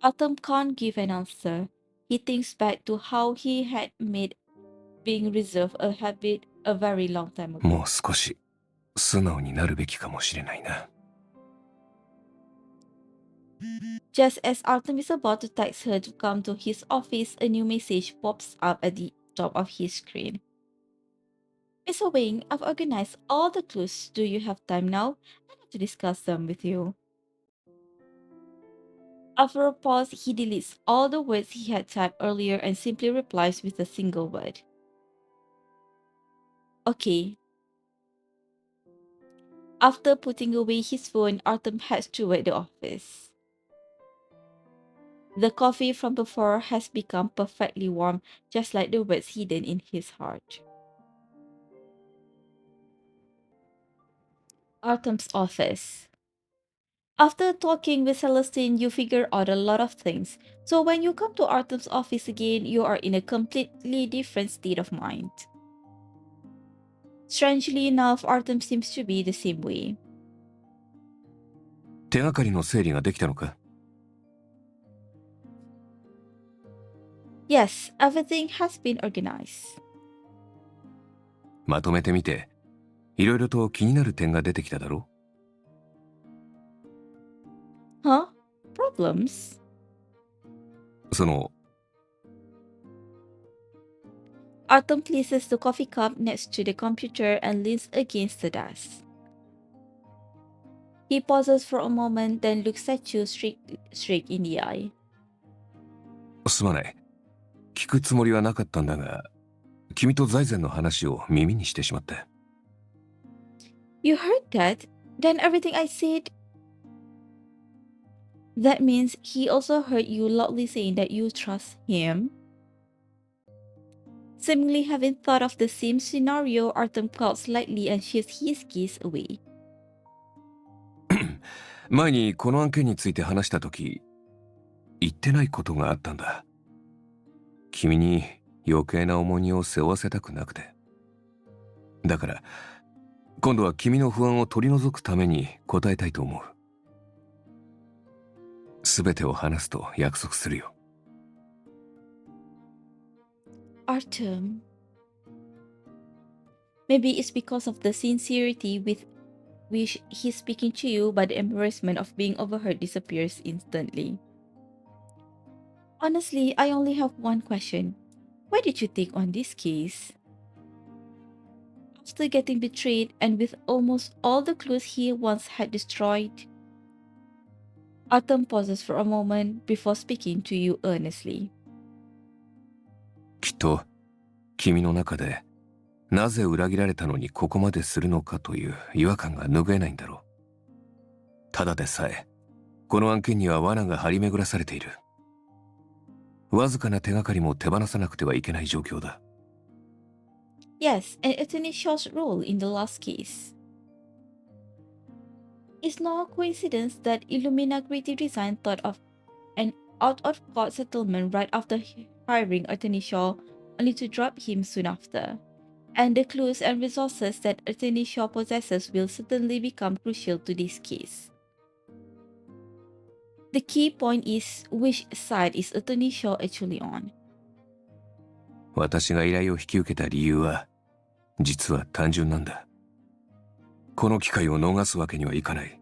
Artem can't give an answer. He thinks back to how he had made being reserved a habit a very long time ago. もう少し素直になるべきかもしれないな。Just as Artem is about to text her to come to his office, a new message pops up at the top of his screen. Mr. Wing, I've organized all the clues. Do you have time now? I'd like to discuss them with you. After a pause, he deletes all the words he had typed earlier and simply replies with a single word. Okay. After putting away his phone, Artem heads toward the office. The coffee from before has become perfectly warm, just like the words hidden in his heart. Artem's office. After talking with Celestine, you figure out a lot of things. So when you come to Artem's office again, you are in a completely different state of mind. Strangely enough, Artem seems to be the same way. 手がかりの整理ができたのか？ Yes, everything has been organized. まとめてみて、いろいろと気になる点が出てきただろ？ Huh? Problems? その、 Artem places the coffee cup next to the computer and leans against the desk. He pauses for a moment, then looks at you straight in the eye. すまない。聞くつもりはなかったんだが、君と財前の話を耳にしてしまって。You heard that? Then everything I said? That means he also heard you loudly saying that you trust him? Seemingly having thought of the same scenario, Artem pouts slightly and shifts his gaze away. 前にこの案件について話したとき、言ってないことがあったんだ。君に余計な重荷を背負わせたくなくて。だから、今度は君の不安を取り除くために答えたいと思う。すべてを話すと約束するよ。Artem. Maybe it's because of the sincerity with which he's speaking to you, but the embarrassment of being overheard disappears instantly. Honestly, I only have one question. Why did you take on this case? After getting betrayed and with almost all the clues he once had destroyed, Artem pauses for a moment before speaking to you earnestly. きっと、君の中で、なぜ裏切られたのにここまでするのかという違和感が拭えないんだろう。ただでさえ、この案件には罠が張り巡らされている。わずかな手がかりも手放さなくてはいけない状況だ。Yes, and Anthony Shaw's role in the last case. It's no coincidence that Illumina Creative Design thought of an out-of-court settlement right after hiring Anthony Shaw, only to drop him soon after. And the clues and resources that Anthony Shaw possesses will certainly become crucial to this case. The key point is which side is Anthony Shaw actually on. 私が依頼を引き受けた理由は、実は単純なんだ。この機会を逃すわけにはいかない。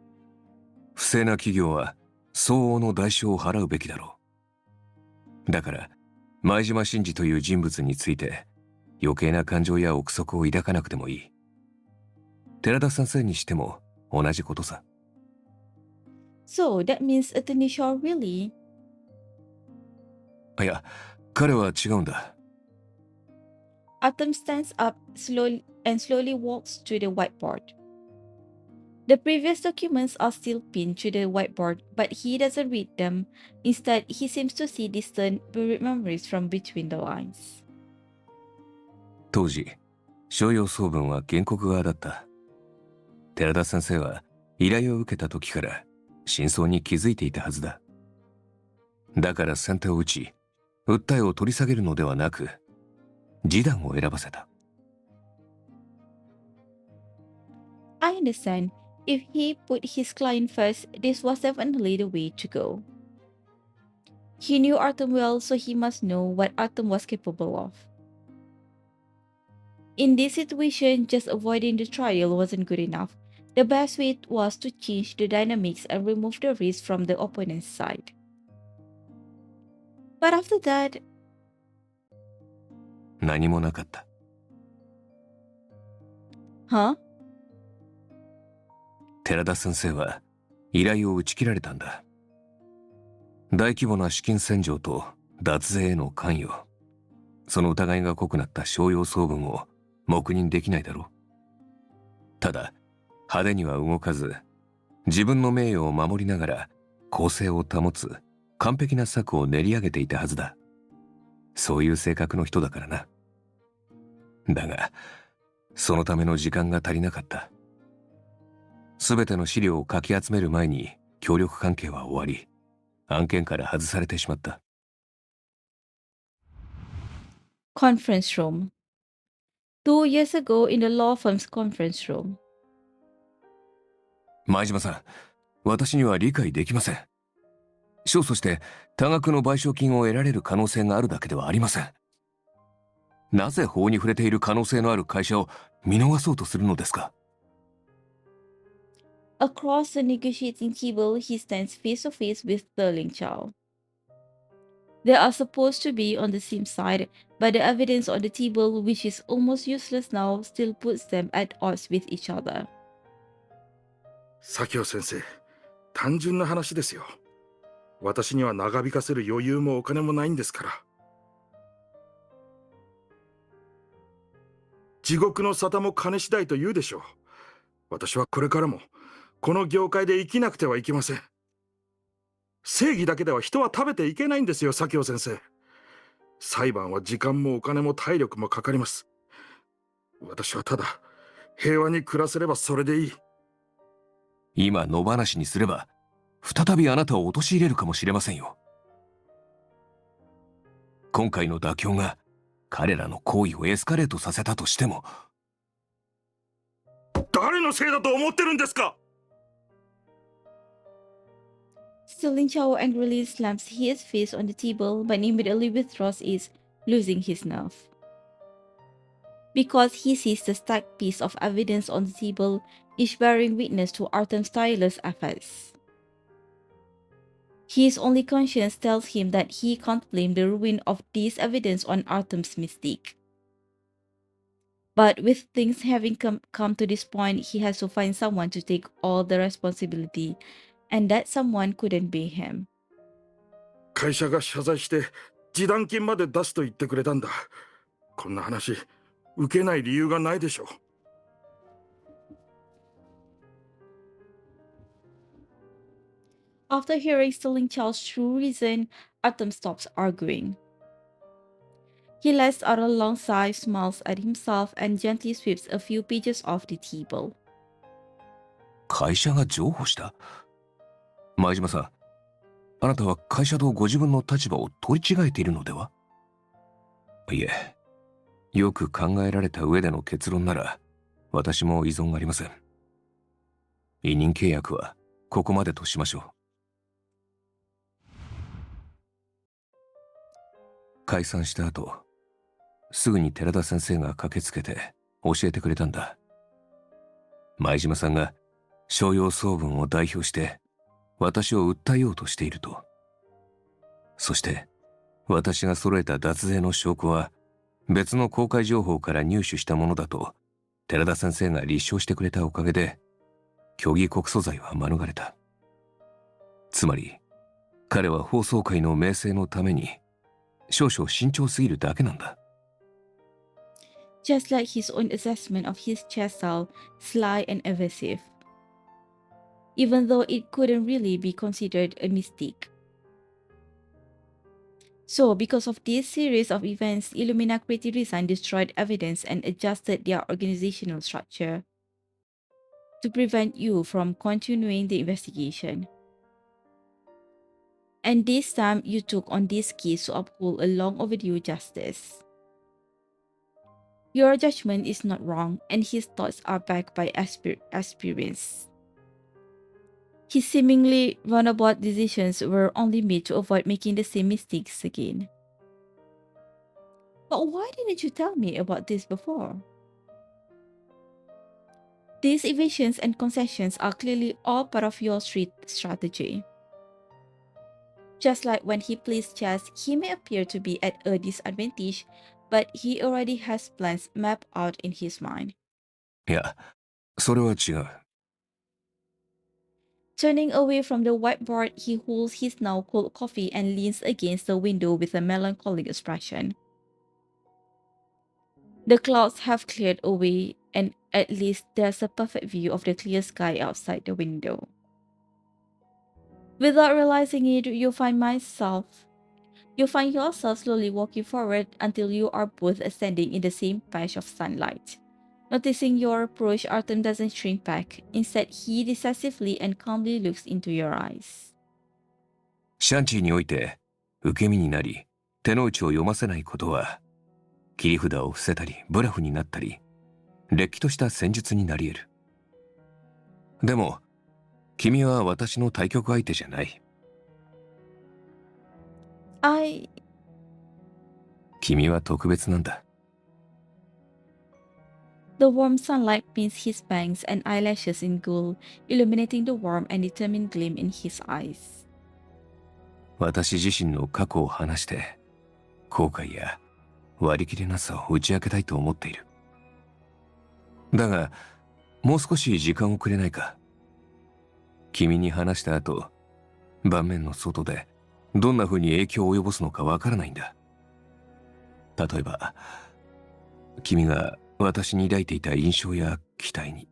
不正な企業は相応の代償を払うべきだろう。だから、前島真司という人物について余計な感情や憶測を抱かなくてもいい。寺田先生にしても同じことさ。So that means Anthony Shaw really? いや、彼は違うんだ。Artem stands up slowly walks to the whiteboard. The previous documents are still pinned to the whiteboard, but he doesn't read them. Instead, he seems to see distant, buried memories from between the lines. 当時、商用総文は原告側だった。寺田先生は依頼を受けた時から真相に気づいていたはずだ。だから先手を打ち、訴えを取り下げるのではなく、示談を選ばせた。I understand. If he put his client first, this was definitely the way to go. He knew Artem well, so he must know what Artem was capable of. In this situation, just avoiding the trial wasn't good enough. The best way was to change the dynamics and remove the risk from the opponent's side. But after that, 何もなかった。huh? 寺田先生は依頼を打ち切られたんだ。大規模な資金洗浄と脱税への関与、その疑いが濃くなった商用総文を黙認できないだろう。ただ派手には動かず、自分の名誉を守りながら公正を保つ完璧な策を練り上げていたはずだ。そういう性格の人だからな。だが、そのための時間が足りなかった。すべての資料をかき集める前に協力関係は終わり、案件から外されてしまった。Conference room. 2 years ago in the law firm's conference room. 前島さん、私には理解できません。勝訴して多額の賠償金を得られる可能性があるだけではありません。なぜ法に触れている可能性のある会社を見逃そうとするのですか？ Across the negotiating table, he stands face to face with Sterling Chow. They are supposed to be on the same side, but the evidence on the table, which is almost useless now, still puts them at odds with each other. 佐京先生、単純な話ですよ。私には長引かせる余裕もお金もないんですから。地獄の沙汰も金次第と言うでしょう。私はこれからもこの業界で生きなくてはいけません。正義だけでは人は食べていけないんですよ、佐京先生。裁判は時間もお金も体力もかかります。私はただ平和に暮らせればそれでいい。今野放しにすれば再びあなたを陥れるかもしれませんよ。今回の妥協が彼らの行為をエスカレートさせたとしても。誰のせいだと思ってるんですか？ Sterling Chow angrily slams his fist on the table, but immediately withdraws it, losing his nerve. Because he sees the stacked piece of evidence on the table, each bearing witness to Artem's tireless efforts. His only conscience tells him that he can't blame the ruin of this evidence on Artem's mistake. But with things having come to this point, he has to find someone to take all the responsibility, and that someone couldn't be him. 会社が謝罪して示談金まで出すと言ってくれたんだ。こんな話受けない理由がないでしょう。After hearing Sterling Chow's true reason, Artem stops arguing. He lets out a long sigh, smiles at himself, and gently sweeps a few pages off the table. 会社が譲歩した？前島さん、あなたは会社とご自分の立場を取り違えているのでは？いえ、よく考えられた上での結論なら私も異存ありません。委任契約はここまでとしましょう。解散した後、すぐに寺田先生が駆けつけて教えてくれたんだ。前島さんが商用総文を代表して私を訴えようとしていると。そして私が揃えた脱税の証拠は別の公開情報から入手したものだと寺田先生が立証してくれたおかげで虚偽告訴罪は免れた。つまり彼は法曹界の名声のために少々慎重すぎるだけなんだ。Just like his own assessment of his chasal, sly and evasive. Even though it couldn't really be considered a mistake. So, because of this series of events, Illumina Creative Design destroyed evidence and adjusted their organizational structure to prevent you from continuing the investigation. And this time, you took on this case to uphold a long overdue justice. Your judgment is not wrong, and his thoughts are backed by experience. His seemingly roundabout decisions were only made to avoid making the same mistakes again. But why didn't you tell me about this before? These evasions and concessions are clearly all part of your street strategy. Just like when he plays chess, he may appear to be at a disadvantage, but he already has plans mapped out in his mind. いや、それは違う。Turning away from the whiteboard, he holds his now cold coffee and leans against the window with a melancholic expression. The clouds have cleared away, and at least there's a perfect view of the clear sky outside the window. Without realizing it, you find yourself slowly walking forward until you are both standing in the same patch of sunlight. Noticing your approach, Artem doesn't shrink back. Instead, he decisively and calmly looks into your eyes. シャンチーにおいて受け身になり手の内を読ませないことは切り札を伏せたりブラフになったりれっきとした戦術になり得る。でも君は私の対局相手じゃない。君は特別なんだ。The warm sunlight paints his bangs and eyelashes in gold, illuminating the warm and determined gleam in his eyes. 私自身の過去を話して後悔や割り切れなさを打ち明けたいと思っている。だがもう少し時間をくれないか。君に話した後盤面の外でどんな風に影響を及ぼすのかわからないんだ。例えば君が私に抱いていた印象や期待に。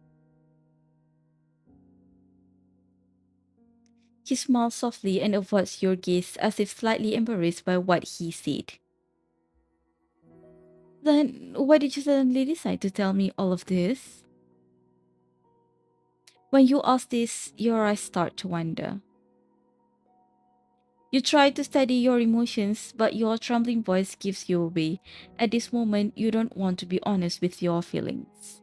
He smiles softly and avoids your gaze as if slightly embarrassed by what he said. Then, why did you suddenly decide to tell me all of this? When you ask this, your eyes start to wander. You try to steady your emotions, but your trembling voice gives you away. At this moment, you don't want to be honest with your feelings.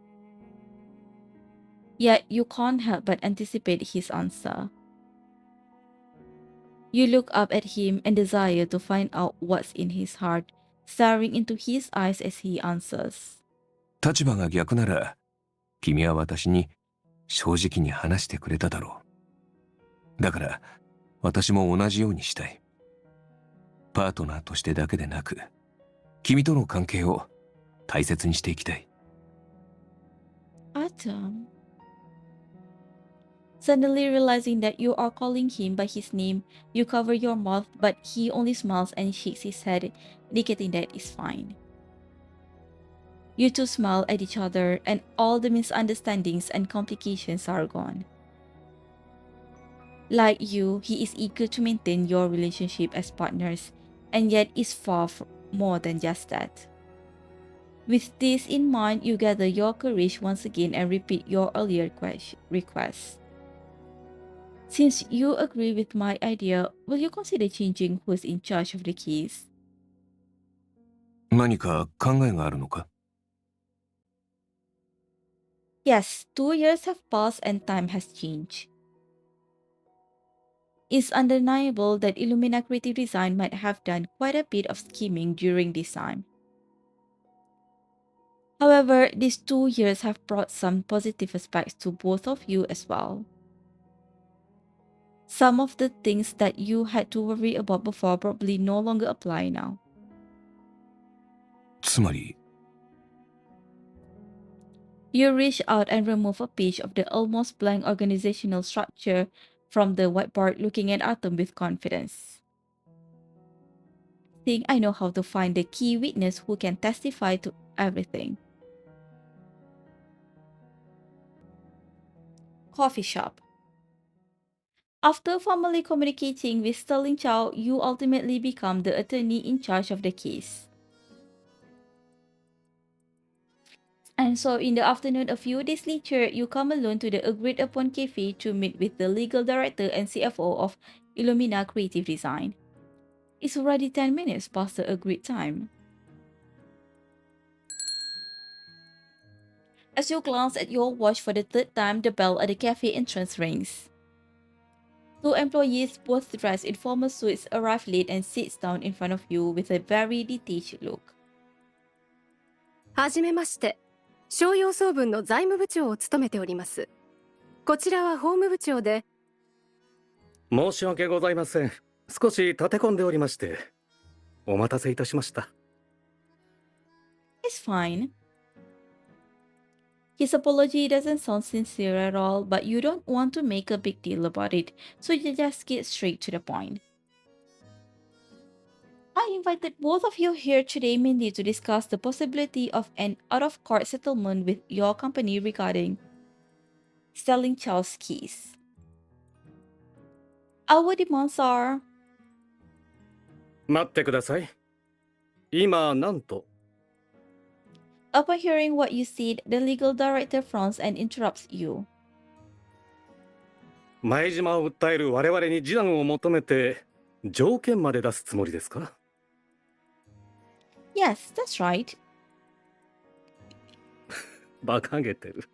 Yet, you can't help but anticipate his answer. You look up at him and desire to find out what's in his heart, staring into his eyes as he answers. 立場が逆なら君は私に正直に話してくれただろう。だから私も同じようにしたい。パートナーとしてだけでなく君との関係を大切にしていきたい。Artem. Suddenly realizing that you are calling him by his name, you cover your mouth, but he only smiles and shakes his head, indicating that it's fine. You two smile at each other, and all the misunderstandings and complications are gone. Like you, he is eager to maintain your relationship as partners, and yet is far more than just that. With this in mind, you gather your courage once again and repeat your earlier request. Since you agree with my idea, will you consider changing who's in charge of the keys? 何か考えがあるのか？ Yes, 2 years have passed and time has changed. It's undeniable that Illumina Creative Design might have done quite a bit of scheming during this time. However, these 2 years have brought some positive aspects to both of you as well. Some of the things that you had to worry about before probably no longer apply now. つまり You reach out and remove a page of the almost blank organizational structure from the whiteboard, looking at Artem with confidence. I think I know how to find the key witness who can testify to everything. Coffee shop. After formally communicating with Sterling Chow, you ultimately become the attorney in charge of the case. And so in the afternoon a few days later, you come alone to the agreed upon cafe to meet with the legal director and CFO of Illumina Creative Design. It's already 10 minutes past the agreed time. As you glance at your watch for the third time, the bell at the cafe entrance rings. 2 employees, both dressed in formal suits, arrive late and sits down in front of you with a very detached look. はじめまして、商用総分の財務部長を務めております。こちらは法務部長で。申し訳ございません。少し立て込んでおりまして。お待たせいたしました。It's fine. His apology doesn't sound sincere at all, but you don't want to make a big deal about it, so you just get straight to the point. I invited both of you here today mainly to discuss the possibility of an out-of-court settlement with your company regarding Sterling Chow's keys. Our demands are 待ってください。今、なんと。 upon hearing what you said, the legal director frowns and interrupts you. 前島を訴える我々に示談を求めて、条件まで出すつもりですか？ Yes, that's right. 馬鹿げてる。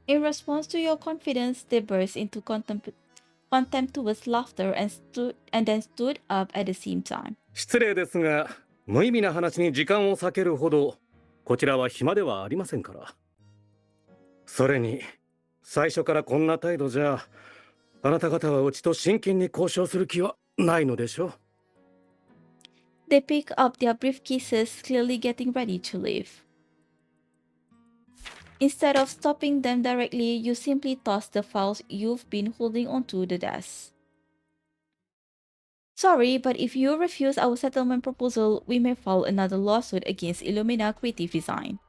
In response to your confidence, they burst into contemptuous laughter and then stood up at the same time. 失礼ですが、無意味な話に時間を割けるほど、こちらは暇ではありませんから。それに、最初からこんな態度じゃ、あなた方はうちと真剣に交渉する気はないのでしょう。They pick up their briefcases, clearly getting ready to leave. Instead of stopping them directly, you simply toss the files you've been holding onto the desk. Sorry, but if you refuse our settlement proposal, we may file another lawsuit against Illumina Creative Design.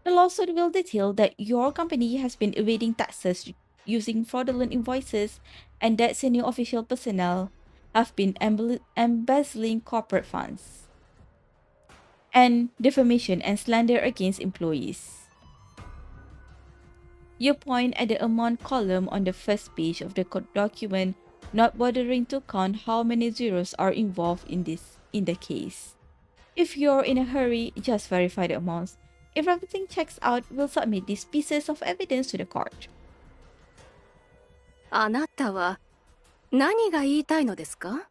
The lawsuit will detail that your company has been evading taxes using fraudulent invoices and that senior official personnel have been embezzling corporate funds, and defamation and slander against employees. You point at the amount column on the first page of the document, not bothering to count how many zeros are involved in the case. If you're in a hurry, just verify the amounts. If everything checks out, we'll submit these pieces of evidence to the court. あなたは何が言いたいのですか？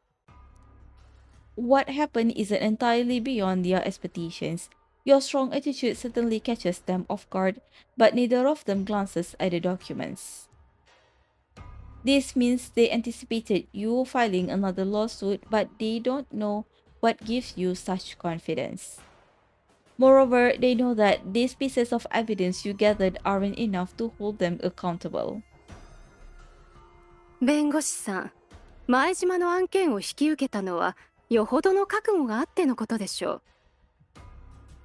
What happened isn't entirely beyond their expectations. Your strong attitude certainly catches them off guard, but neither of them glances at the documents. This means they anticipated you filing another lawsuit, but they don't know what gives you such confidence. Moreover, they know that these pieces of evidence you gathered aren't enough to hold them accountable. 弁護士さん、前島の案件を引き受けたのはよほどの覚悟があってのことでしょ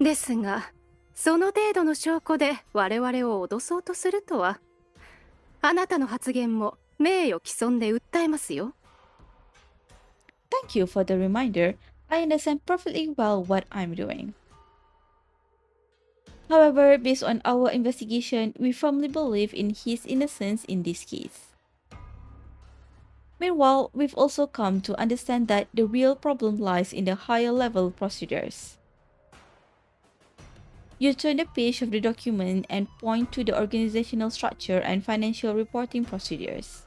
う。ですが、その程度の証拠で我々を脅そうとするとは、あなたの発言も名誉毀損で訴えますよ。Thank you for the reminder. I understand perfectly well what I'm doing. However, based on our investigation, we firmly believe in his innocence in this case. Meanwhile, we've also come to understand that the real problem lies in the higher level procedures. You turn the page of the document and point to the organizational structure and financial reporting procedures.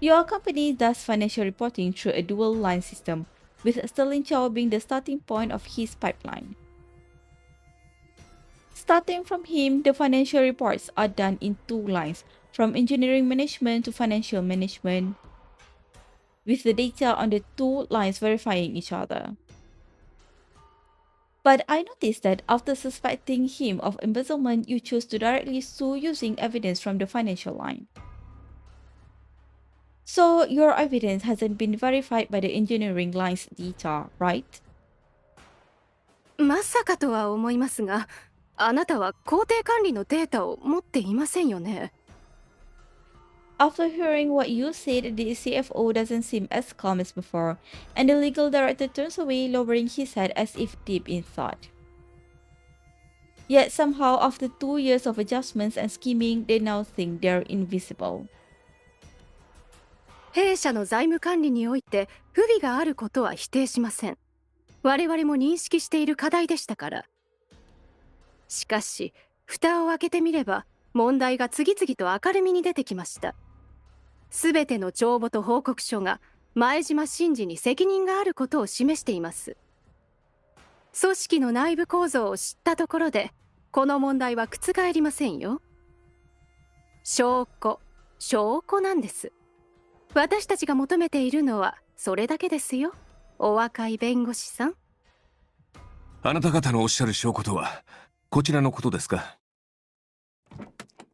Your company does financial reporting through a dual line system, with Sterling Chow being the starting point of his pipeline. Starting from him, the financial reports are done in two lines, from engineering management to financial management, with the data on the two lines verifying each other. But I noticed that after suspecting him of embezzlement, you chose to directly sue using evidence from the financial line. So your evidence hasn't been verified by the engineering line's data, right? まさかとは思いますが、あなたは工程管理のデータを持っていませんよね。After hearing what you said, the CFO doesn't seem as calm as before, and the legal director turns away, lowering his head as if deep in thought. Yet somehow, after 2 years of adjustments and scheming, they now think they're invisible. 弊社の財務管理において不備があることは否定しません。我々も認識している課題でしたから。しかし、蓋を開けてみれば、問題が次々と明るみに出てきました。すべての帳簿と報告書が前島真司に責任があることを示しています。組織の内部構造を知ったところで、この問題は覆りませんよ。証拠なんです。私たちが求めているのはそれだけですよ。お若い弁護士さん。あなた方のおっしゃる証拠とはこちらのことですか？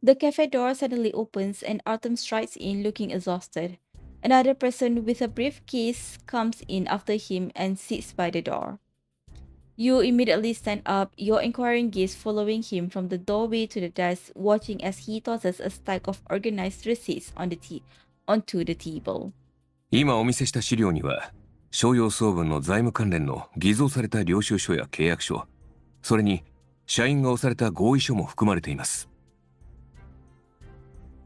The cafe door suddenly opens and Artem strides in looking exhausted. Another person with a briefcase comes in after him and sits by the door. You immediately stand up, your inquiring gaze following him from the doorway to the desk, watching as he tosses a stack of organized receipts onto the table. 今お見せした資料には、商用総分の財務関連の偽造された領収書や契約書、それに社員が押された合意書も含まれています。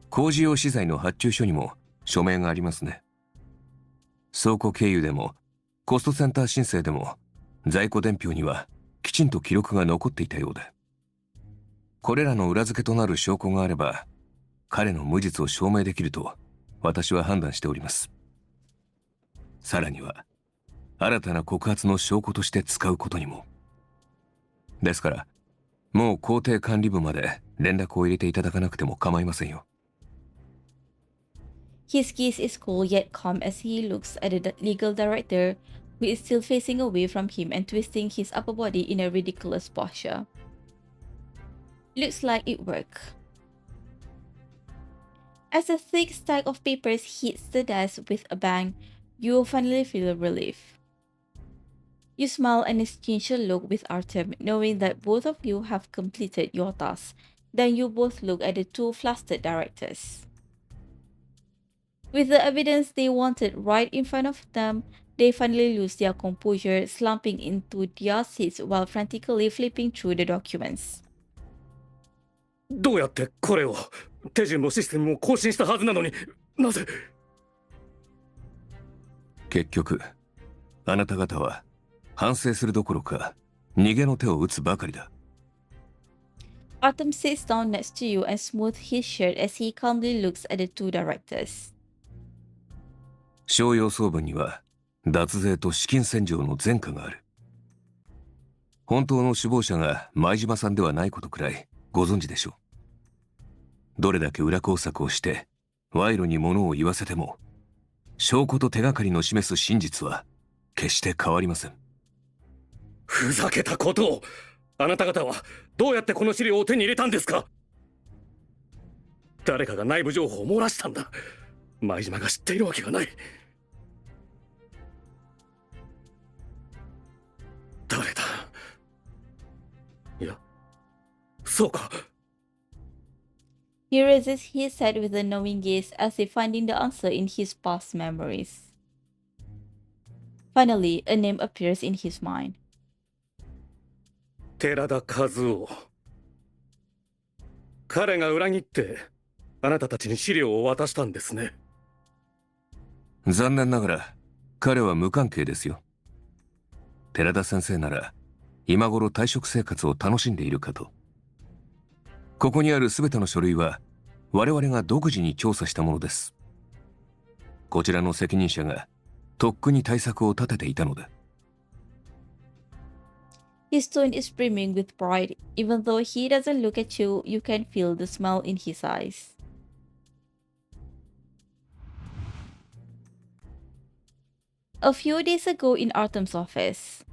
工事用資材の発注書にも署名がありますね。倉庫経由でも、コストセンター申請でも、在庫伝票にはきちんと記録が残っていたようで。これらの裏付けとなる証拠があれば、彼の無実を証明できると私は判断しております。さらには、新たな告発の証拠として使うことにも。ですから、もう工程管理部まで連絡を入れていただかなくても構いませんよ。His gaze is cool yet calm as he looks at the legal director, who is still facing away from him and twisting his upper body in a ridiculous posture. Looks like it worked. As a thick stack of papers hits the desk with a bang, you finally feel relief. You smile and exchange a look with Artem, knowing that both of you have completed your task. Then you both look at the two flustered directors. With the evidence they wanted right in front of them, they finally lose their composure, slumping into their seats while frantically flipping through the documents. どうやってこれを手順もシステムも更新したはずなのになぜ。結局、あなた方は反省するどころか逃げの手を打つばかりだ。Artem sits down next to you and smooths his shirt as he calmly looks at the two directors. 商用総分には脱税と資金洗浄の前科がある。本当の首謀者が前島さんではないことくらいご存知でしょう。どれだけ裏工作をして賄賂に物を言わせても、証拠と手がかりの示す真実は決して変わりません。ふざけたことを。あなた方はどうやってこの資料を手に入れたんですか。誰かが内部情報を漏らしたんだ。前島が知っているわけがない。誰だ。いや、そうか。He raises his head with a knowing gaze as if finding the answer in his past memories. Finally, a name appears in his mind. 寺田和夫。彼が裏切ってあなたたちに資料を渡したんですね。残念ながら彼は無関係ですよ。寺田先生なら今頃退職生活を楽しんでいるかと。ここにあるすべての書類は我々が独自に調査したものです。こちらの責任者がとっくに対策を立てていたので。His tone is brimming with pride. Even though he doesn't look at you, you can feel the smile in his eyes. A few days ago in Artem's office.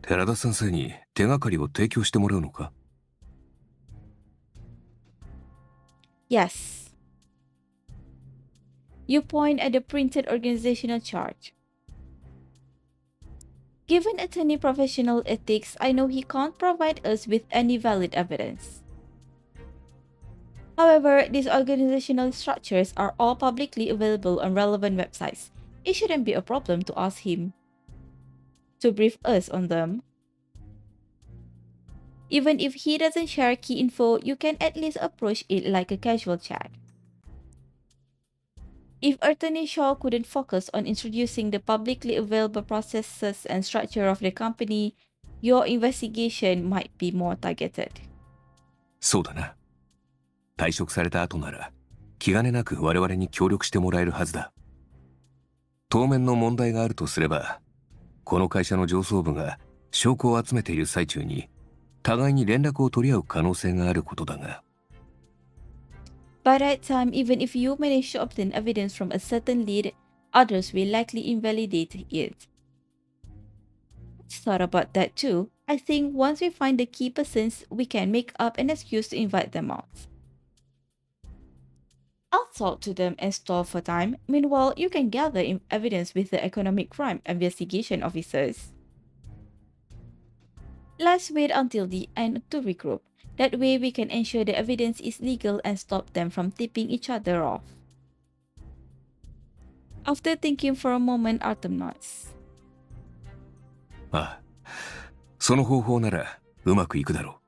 寺田先生に手がかりを提供してもらうのか。Yes. You point at the printed organizational chart. Given attorney professional ethics, I know he can't provide us with any valid evidence. However, these organizational structures are all publicly available on relevant websites. It shouldn't be a problem to ask him to brief us on them. Even if he doesn't share key info, you can at least approach it like a casual chat. If Attorney Shaw couldn't focus on introducing the publicly available processes and structure of the company, your investigation might be more targeted. そうだな。退職された後なら気兼ねなく我々に協力してもらえるはずだ。当面の問題があるとすれば、この会社の上層部が証拠を集めている最中に互いに連絡を取り合う可能性があることだが。By that time, even if you manage to obtain evidence from a certain lead, others will likely invalidate it. I've thought about that too. I think once we find the key persons, we can make up an excuse to invite them out. I'll talk to them and stall for time. Meanwhile, you can gather evidence with the economic crime investigation officers. Let's wait until the end to regroup. That way we can ensure the evidence is legal and stop them from tipping each other off. After thinking for a moment, Artem nods. ああ、その方法ならうまくいくだろ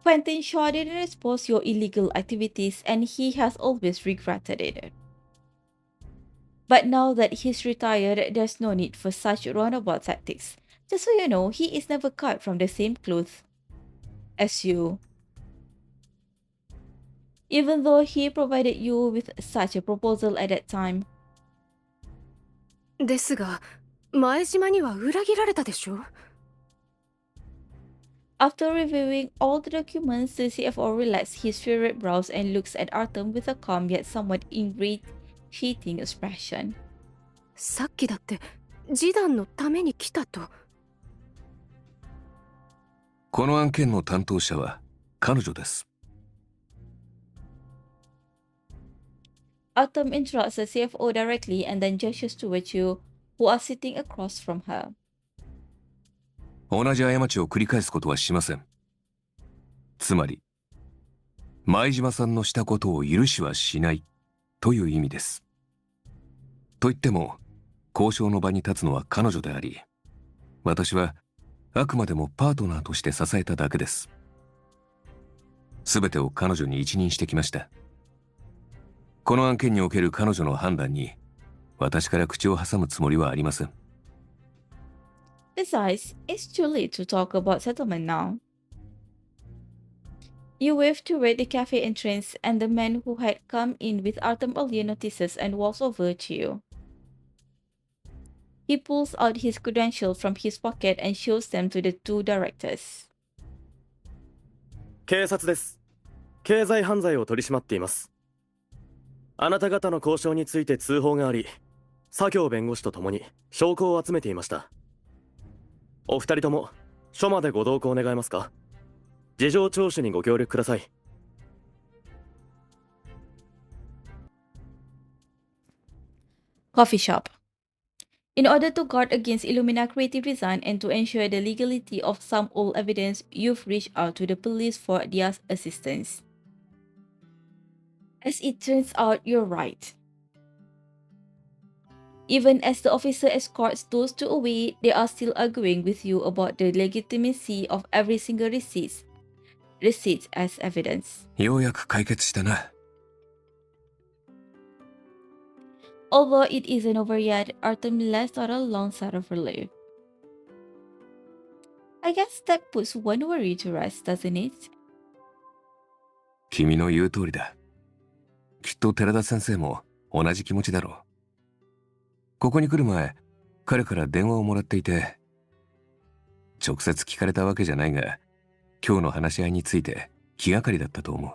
Quentin Shaw didn't expose your illegal activities and he has always regretted it. But now that he's retired, there's no need for such roundabout tactics. Just so you know, he is never cut from the same cloth as you. Even though he provided you with such a proposal at that time. ですが、前島には裏切られたでしょ。After reviewing all the documents, the CFO relaxed his furrowed brows and looks at Artem with a calm yet somewhat ingratiating expression. さっきだって示談のために来たと。う。この案件の担当者は彼女です。Artem interrupts the CFO directly and then gestures towards you, who are sitting across from her. 同じ過ちを繰り返すことはしません。つまり、前島さんのしたことを許しはしないという意味です。と言っても、交渉の場に立つのは彼女であり、私はあくまでもパートナーとして支えただけです。すべてを彼女に一任してきました。この案件における彼女の判断に、私から口を挟むつもりはありません。Besides, it's too late to talk about settlement now. You wave toward the cafe entrance, and the man who had come in with Artem earlier notices and walks over to you. He pulls out his credentials from his pocket and shows them to the two directors. 警察です。経済犯罪を取り締まっています。あなた方の交渉について通報があり、左京弁護士と共に証拠を集めていました。お二人とも署までご同行願えますか。事情聴取にご協力ください。Coffee shop. In order to guard against Illumina creative design and to ensure the legality of some old evidence, you've reached out to the police for their assistance. As it turns out, you're right. Even as the officer escorts those two away, they are still arguing with you about the legitimacy of every single receipt as evidence. ようやく解決したな。Although it isn't over yet, Artem lets out a long sigh of relief. I guess that puts one worry to rest, doesn't it? 君の言う通りだ。きっと寺田先生も同じ気持ちだろう。ここに来る前、彼から電話をもらっていて、直接聞かれたわけじゃないが、今日の話し合いについて気がかりだったと思う。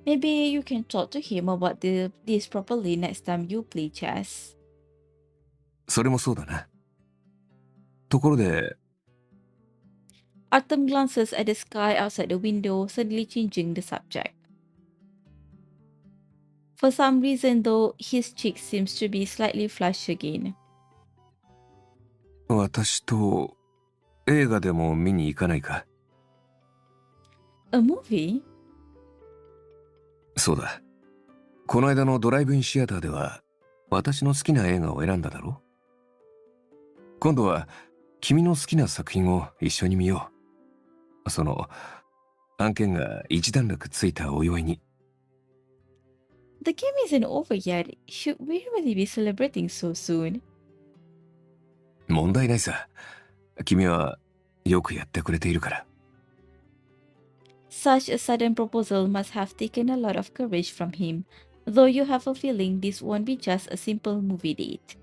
Maybe you can talk to him about this properly next time you play chess. それもそうだな。ところで、Artem glances at the sky outside the window, suddenly changing the subject. For some reason though, his cheek seems to be slightly flushed again. 私と映画でも見に行かないか。 A movie? そうだ。この間のドライブインシアターでは、私の好きな映画を選んだだろ。今度は君の好きな作品を一緒に見よう。その案件が一段落ついたお祝いに。The game isn't over yet. Should we really be celebrating so soon? 問題ないさ。君はよくやってくれているから。Such a sudden proposal must have taken a lot of courage from him, though you have a feeling this won't be just a simple movie date.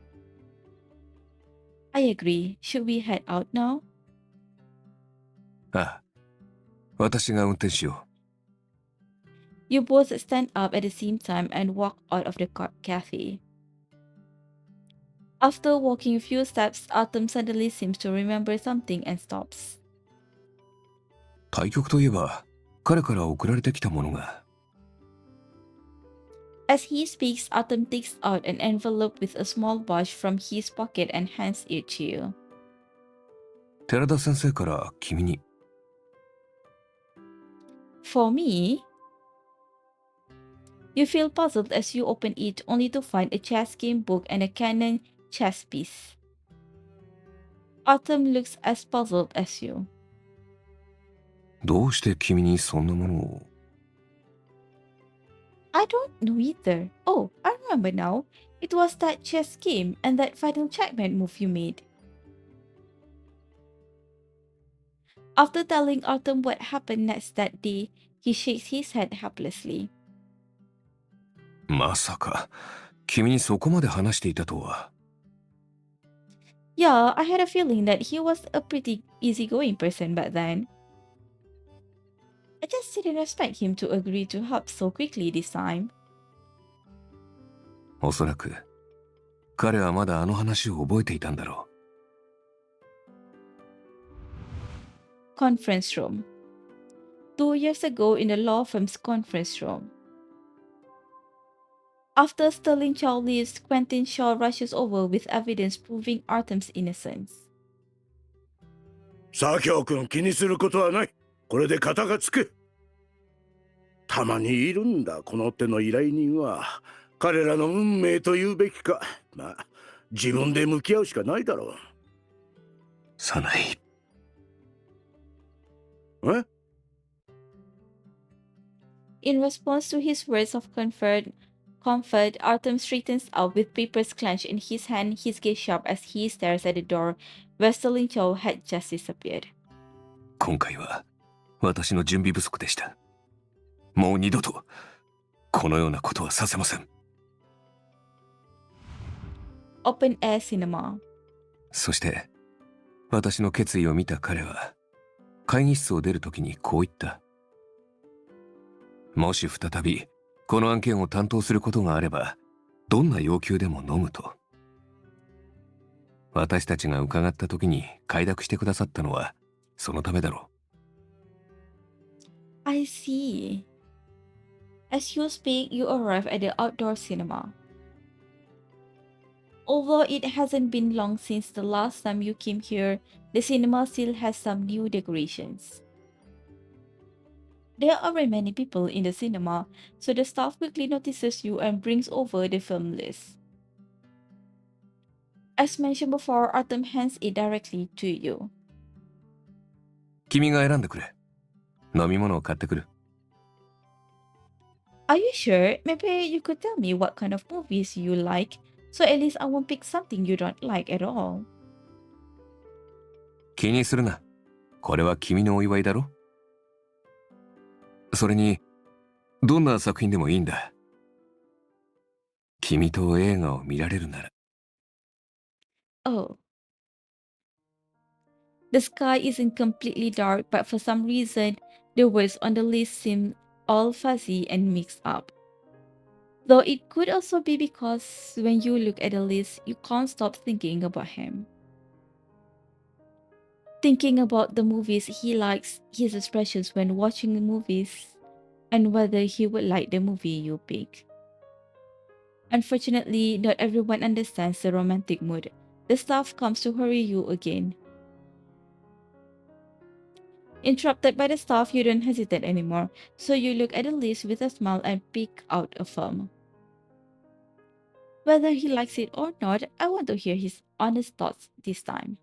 I agree. Should we head out now? ああ。私が運転しよう。You both stand up at the same time and walk out of the cafe. After walking a few steps, Artem suddenly seems to remember something and stops. 対局といえば、彼から送られてきたものが。As he speaks, Artem takes out an envelope with a small watch from his pocket and hands it to you. 寺田先生から君に。 For me, you feel puzzled as you open it only to find a chess game book and a Canon chess piece. Artem looks as puzzled as you. どうして君にそんなものを。 I don't know either. Oh, I remember now. It was that chess game and that final checkmate move you made. After telling Artem what happened next that day, he shakes his head helplessly. まさか君にそこまで話していたとは。 Yeah, I had a feeling that he was a pretty easygoing person back then. I just didn't expect him to agree to help so quickly this time. おそらく彼はまだあの話を覚えていたんだろ Conference room. 2 years ago in the law firm's conference room. After Sterling Chow leaves, Quentin Shaw rushes over with evidence proving Artem's innocence. 左京君気にすることはない。これで片がつく。たまにいるんだこの手の依頼人は。彼らの運命というべきか。まあ自分で向き合うしかないだろう。う。さない。え In response to his words of comfort, Artem straightens up with papers clenched in his hand, his gaze sharp as he stares at the door where Sterling Chow had just disappeared. 今回は私の準備不足でした。もう二度とこのようなことはさせません。 Open air cinema. そして私の決意を見た彼は会議室を出るときにこう言った。もし再びこの案件を担当することがあればどんな要求でも飲むと。私たちが伺ったときに快諾してくださったのはそのためだろ I see. As you speak, you arrive at the outdoor cinema. Although it hasn't been long since the last time you came here, the cinema still has some new decorations. There aren't many people in the cinema, so the staff quickly notices you and brings over the film list. As mentioned before, Artem hands it directly to you. う。君が選んでくれ。飲み物を買ってくる。 Are you sure? Maybe you could tell me what kind of movies you like, so at least I won't pick something you don't like at all. 気にするな。これは君のお祝いだろ。それにどんな作品でもいいんだ。君と映画を見られるなら。 Oh. The sky isn't completely dark, but for some reason, the words on the list seem all fuzzy and mixed up. Though it could also be because when you look at the list, you can't stop thinking about him. Thinking about the movies he likes, his expressions when watching the movies, and whether he would like the movie you pick. Unfortunately, not everyone understands the romantic mood. The staff comes to hurry you again. Interrupted by the staff, you don't hesitate anymore, so you look at the list with a smile and pick out a film. Whether he likes it or not, I want to hear his honest thoughts this time.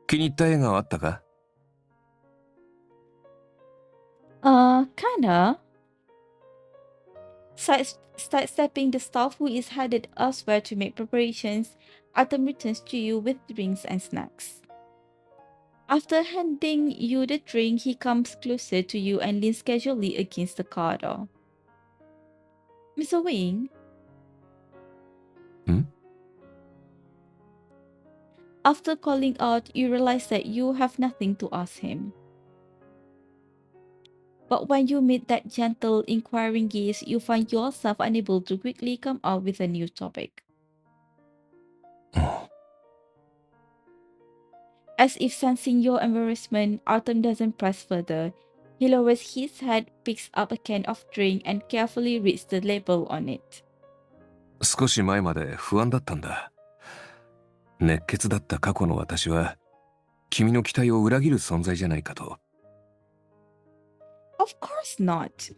気に入った映画はあったか？ Kinda. Sidestepping the staff who is headed elsewhere to make preparations, Artem returns to you with drinks and snacks. After handing you the drink, he comes closer to you and leans casually against the car door. Mr. Wing? Hmm? After calling out, you realize that you have nothing to ask him. But when you meet that gentle, inquiring gaze, you find yourself unable to quickly come out with a new topic. As if sensing your embarrassment, Artem doesn't press further. He lowers his head, picks up a can of drink, and carefully reads the label on it. 少し前まで不安だったんだ。熱血だった過去の私は、君の期待を裏切る存在じゃないかと。Of course not.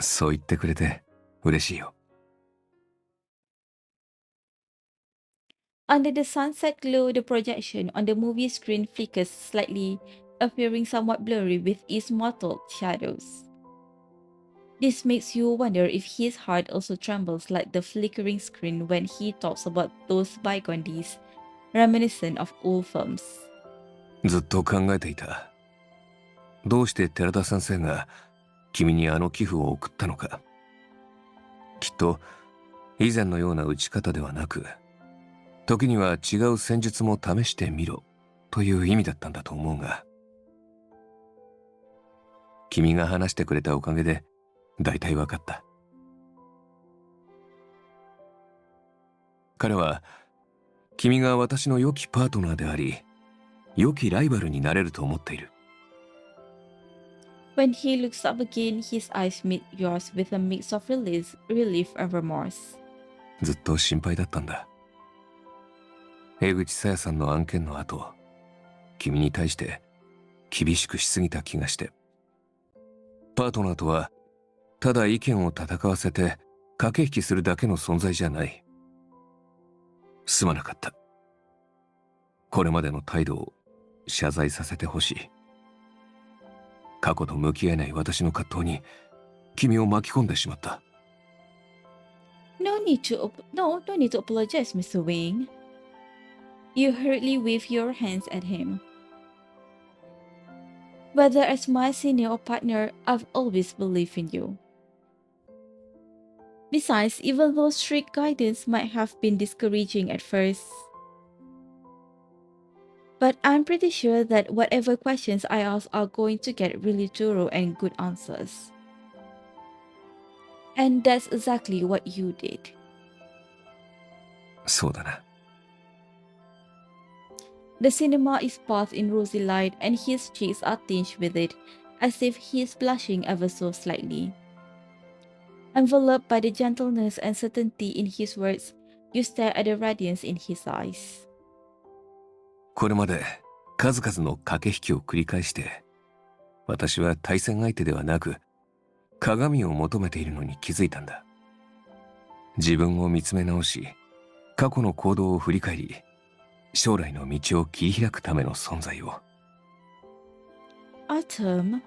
そう言ってくれて嬉しいよ。Under the sunset glow, the projection on the movie screen flickers slightly, appearing somewhat blurry with its mottled shadows. This makes you wonder if his heart also trembles like the flickering screen when he talks about those bygone days, reminiscent of old films. ずっと考えていた。どうして寺田先生が君にあの寄付を送ったのか。きっと以前のような打ち方ではなく、時には違う戦術も試してみろという意味だったんだと思うが、君が話してくれたおかげで大体わかった。彼は君が私の良きパートナーであり、良きライバルになれると思っている。When he looks up again, his eyes meet yours with a mix of relief and remorse. ずっと心配だったんだ。江口さやさんの案件の後、君に対して厳しくしすぎた気がして。パートナーとはただ意見を戦わせて駆け引きするだけの存在じゃない。すまなかった。これまでの態度を謝罪させてほしい。過去と向き合えない私の葛藤に君を巻き込んでしまった。No need to apologize, Mr. Wing. You hurriedly wave your hands at him. Whether as my senior or partner, I've always believed in you. Besides, even though strict guidance might have been discouraging at first, but I'm pretty sure that whatever questions I ask are going to get really thorough and good answers. And that's exactly what you did. そうだな。The cinema is bathed in rosy light, and his cheeks are tinged with it, as if he is blushing ever so slightly. Enveloped by the gentleness and certainty in his words, you stare at the radiance in his eyes. これまで数々の駆け引きを繰り返して、私は対戦相手ではなく、鏡を求めているのに気づいたんだ。自分を見つめ直し、過去の行動を振り返り、将来の道を切り開くための存在を。Artem.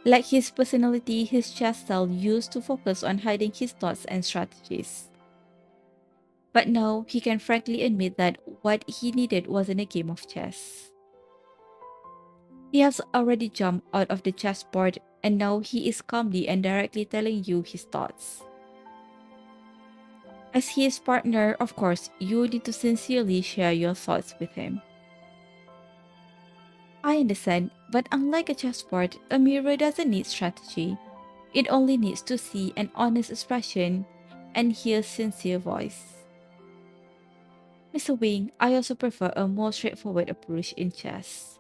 Like his personality, his chess style used to focus on hiding his thoughts and strategies. But now he can frankly admit that what he needed wasn't a game of chess. He has already jumped out of the chessboard, and now he is calmly and directly telling you his thoughts. As his partner, of course, you need to sincerely share your thoughts with him. I understand, but unlike a chessboard, a mirror doesn't need strategy. It only needs to see an honest expression and hear sincere voice. Mr. Wing, I also prefer a more straightforward approach in chess.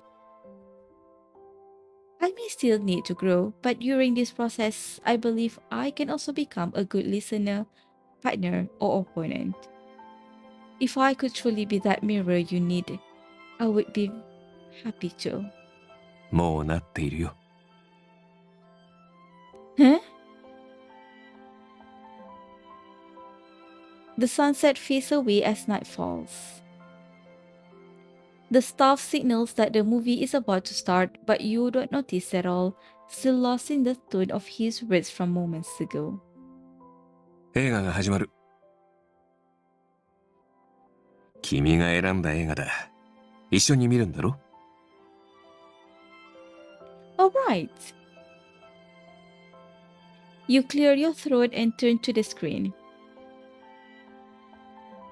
I may still need to grow, but during this process, I believe I can also become a good listener, partner, or opponent. If I could truly be that mirror you need, I would be happy to. もうなっているよ。Huh? The sunset fades away as night falls. The staff signals that the movie is about to start, but you don't notice at all, still lost in the tone of his words from moments ago. 映画が始まる。君が選んだ映画だ。一緒に見るんだろ？ Alright. You clear your throat and turn to the screen.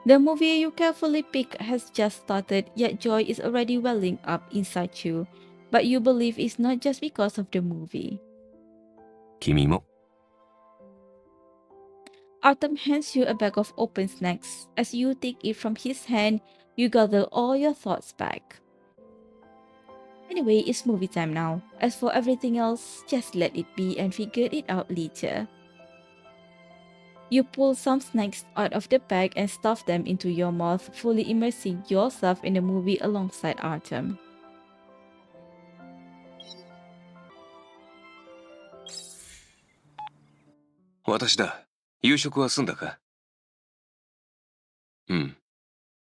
The movie you carefully pick has just started, yet joy is already welling up inside you. But you believe it's not just because of the movie. 君も。Artem hands you a bag of open snacks. As you take it from his hand, you gather all your thoughts back. Anyway, it's movie time now. As for everything else, just let it be and figure it out later. You pull some snacks out of the bag and stuff them into your mouth, fully immersing yourself in the movie alongside Artem.私だ。夕食は済んだか？うん。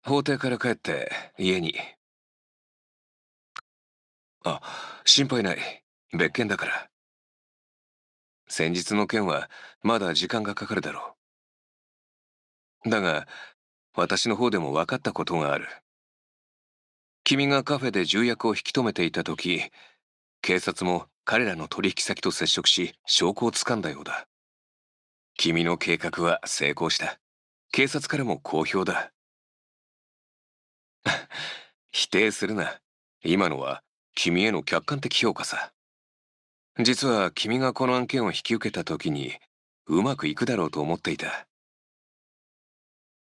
法廷から帰って家に。あ、心配ない。別件だから。先日の件はまだ時間がかかるだろう。だが、私の方でも分かったことがある。君がカフェで重役を引き止めていた時、警察も彼らの取引先と接触し、証拠をつかんだようだ。君の計画は成功した。警察からも好評だ。否定するな。今のは君への客観的評価さ。実は君がこの案件を引き受けた時にうまくいくだろうと思っていた。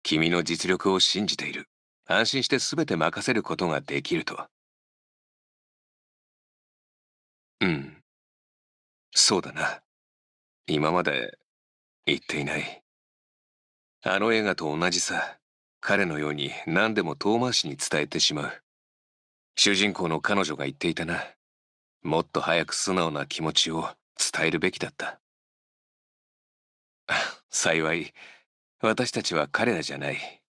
君の実力を信じている。安心して全て任せることができると。うん。そうだな。今まで言っていない。あの映画と同じさ。彼のように何でも遠回しに伝えてしまう。主人公の彼女が言っていたな。もっと早く素直な気持ちを伝えるべきだった。幸い、私たちは彼らじゃない。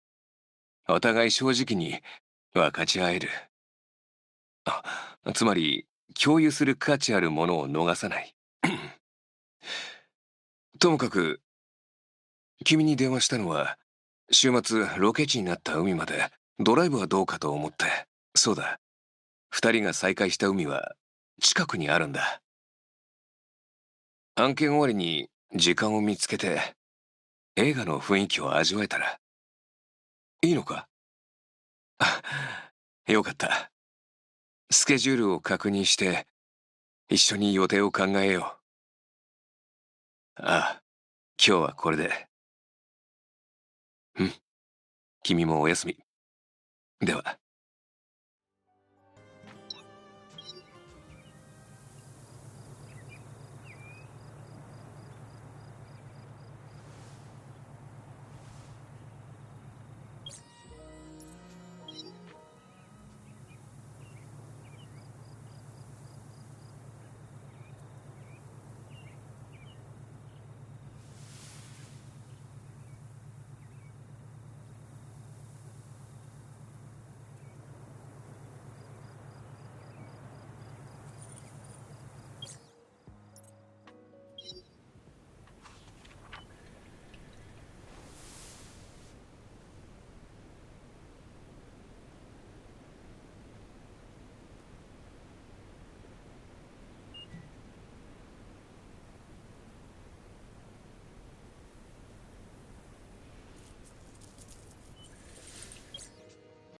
お互い正直に分かち合える。つまり、共有する価値あるものを逃さない。ともかく、君に電話したのは、週末ロケ地になった海までドライブはどうかと思って。そうだ。二人が再会した海は近くにあるんだ。案件終わりに時間を見つけて映画の雰囲気を味わえたらいいのか？よかった。スケジュールを確認して一緒に予定を考えよう。ああ、今日はこれで。うん。君もおやすみ。では。